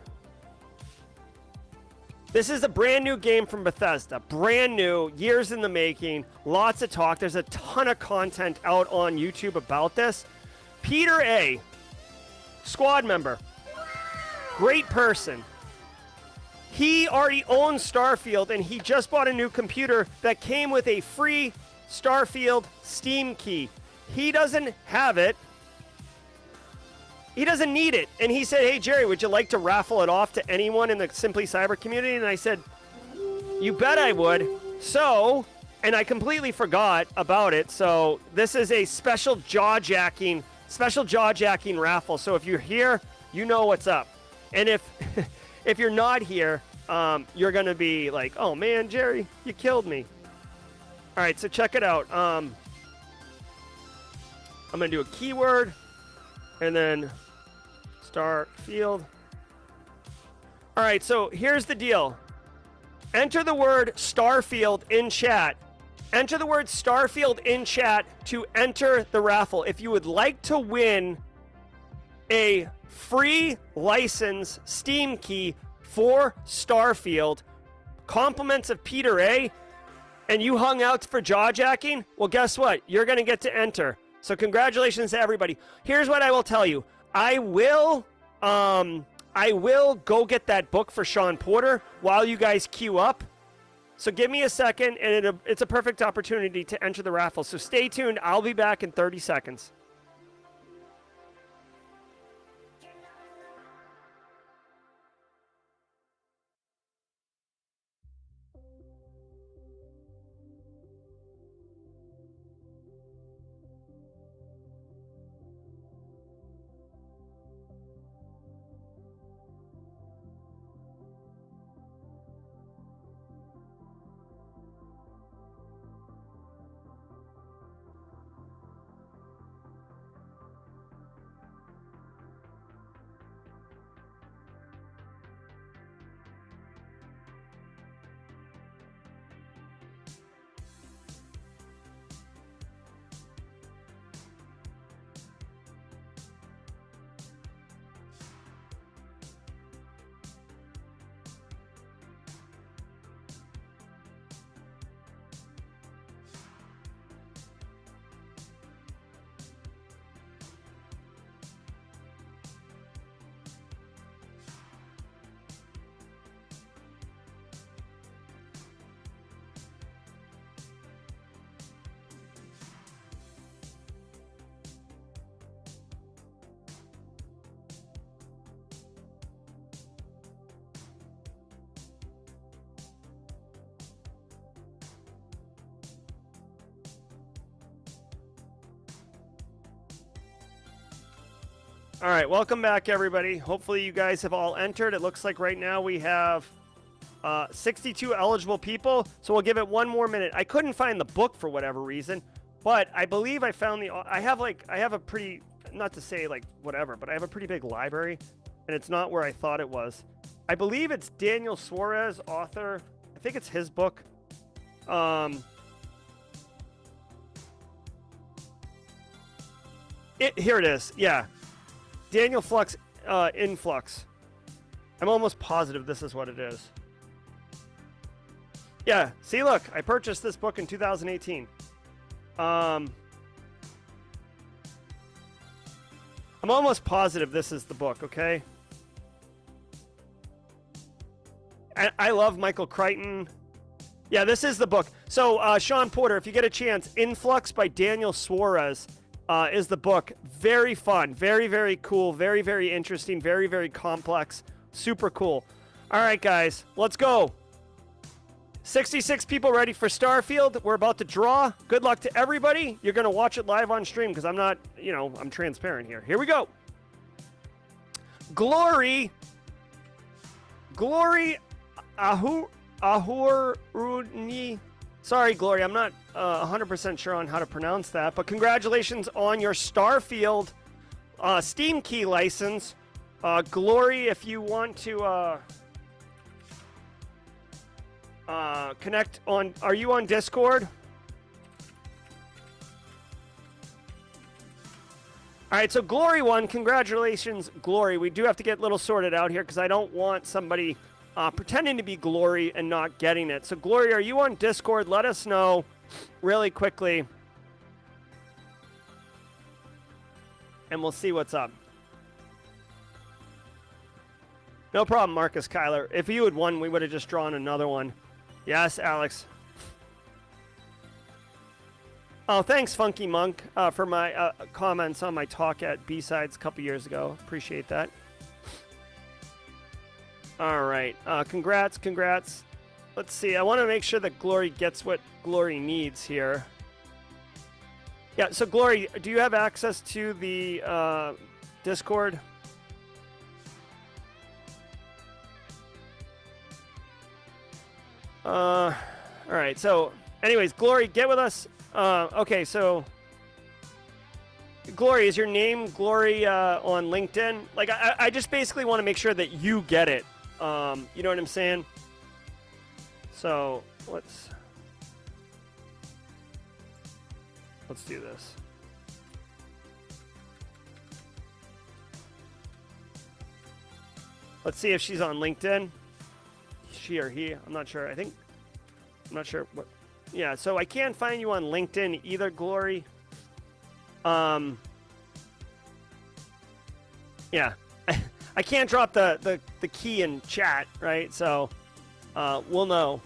This is a brand new game from Bethesda. Brand new, years in the making, lots of talk. There's a ton of content out on YouTube about this. Peter A., squad member, great person. He already owns Starfield, and he just bought a new computer that came with a free Starfield Steam key. He doesn't have it. He doesn't need it. And he said, hey, Jerry, would you like to raffle it off to anyone in the Simply Cyber community? And I said, you bet I would. So, and I completely forgot about it. So this is a special jaw-jacking raffle. So if you're here, you know what's up. And if you're not here, you're going to be like, oh, man, Jerry, you killed me. All right, so check it out. I'm going to do a keyword and then Starfield. All right, so here's the deal. Enter the word Starfield in chat. Enter the word Starfield in chat to enter the raffle. If you would like to win a free license Steam key for Starfield, compliments of Peter A., and you hung out for jaw jacking, well, guess what? You're going to get to enter. So congratulations to everybody. Here's what I will tell you. I will go get that book for Sean Porter while you guys queue up. So give me a second, and it's a perfect opportunity to enter the raffle. So stay tuned. I'll be back in 30 seconds. All right, welcome back, everybody. Hopefully you guys have all entered. It looks like right now we have 62 eligible people, so we'll give it one more minute. I couldn't find the book for whatever reason, but I believe I found I have a pretty, not to say like whatever, but I have a pretty big library, and it's not where I thought it was. I believe it's Daniel Suarez, author. I think it's his book. Here it is. Yeah. Daniel Flux, Influx. I'm almost positive this is what it is. Yeah, see, look, I purchased this book in 2018. I'm almost positive this is the book, okay? I love Michael Crichton. Yeah, this is the book. So, Sean Porter, if you get a chance, Influx by Daniel Suarez is the book. Very fun, very, very cool, very, very interesting, very, very complex, super cool. All right, guys, let's go. 66 people ready for Starfield. We're about to draw. Good luck to everybody. You're going to watch it live on stream because I'm not, I'm transparent here. Here we go. Glory Ahuruni. Sorry, Glory, I'm not 100% sure on how to pronounce that, but congratulations on your Starfield Steam key license. Glory, if you want to connect on, are you on Discord? All right, so Glory won. Congratulations, Glory. We do have to get a little sorted out here because I don't want somebody pretending to be Glory and not getting it. So, Glory, are you on Discord? Let us know really quickly, and we'll see what's up. No problem, Marcus Kyler. If you had won, we would have just drawn another one. Yes, Alex. Oh, thanks, Funky Monk, for my comments on my talk at B-Sides a couple years ago. Appreciate that. All right. Congrats. Let's see. I want to make sure that Glory gets what Glory needs here. Yeah, so Glory, do you have access to the Discord? All right. So, anyways, Glory, get with us. Okay, so Glory, is your name Glory on LinkedIn? Like, I just basically want to make sure that you get it. You know what I'm saying? So let's do this. Let's see if she's on LinkedIn. She or he, I'm not sure. I'm not sure what. Yeah, so I can't find you on LinkedIn either, Glory. Yeah. I can't drop the key in chat, right? So we'll know.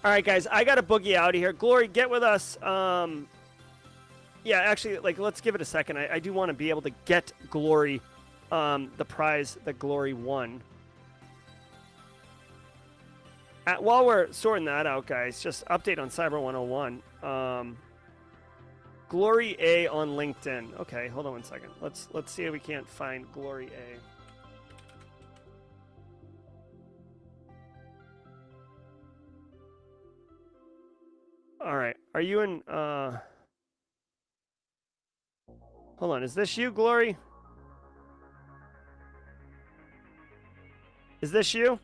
All right, guys, I got to boogie out of here. Glory, get with us. Yeah, actually, like, let's give it a second. I do want to be able to get Glory the prize that Glory won. While we're sorting that out, guys, just update on Cyber 101. Glory A on LinkedIn. Okay, hold on one second. Let's see if we can't find Glory A. All right. Are you in hold on. Is this you, Glory? Is this you?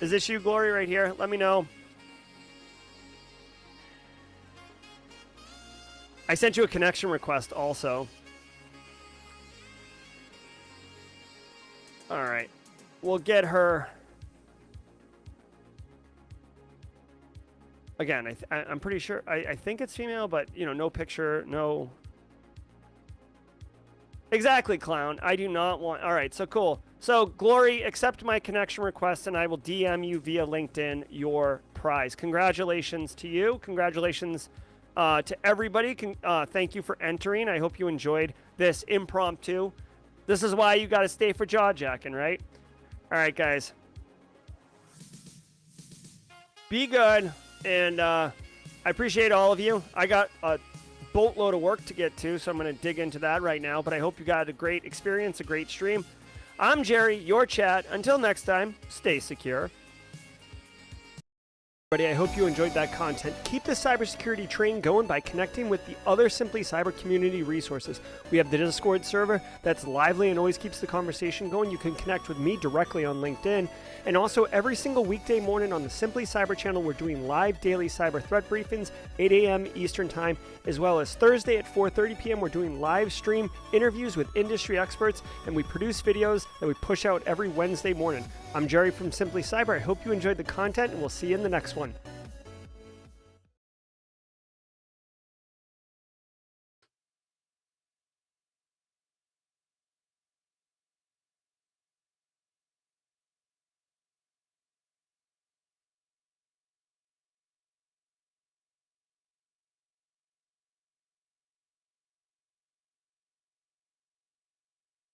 Is this you, Glory, right here? Let me know. I sent you a connection request also. All right. We'll get her. Again, I'm pretty sure. I think it's female, but, no picture, no. Exactly, Clown. I do not want. All right, so cool. So, Glory, accept my connection request, and I will DM you via LinkedIn your prize. Congratulations to you. Congratulations to everybody. Thank you for entering. I hope you enjoyed this impromptu. This is why you got to stay for jaw jacking, right? All right, guys. Be good, and I appreciate all of you. I got a boatload of work to get to, so I'm going to dig into that right now. But I hope you got a great experience, a great stream. I'm Jerry, your chat. Until next time, stay secure. I hope you enjoyed that content. Keep the cybersecurity train going by connecting with the other Simply Cyber community resources. We have the Discord server that's lively and always keeps the conversation going. You can connect with me directly on LinkedIn. And also every single weekday morning on the Simply Cyber channel, we're doing live daily cyber threat briefings, 8 a.m. Eastern time, as well as Thursday at 4:30 p.m. We're doing live stream interviews with industry experts, and we produce videos that we push out every Wednesday morning. I'm Jerry from Simply Cyber. I hope you enjoyed the content, and we'll see you in the next one.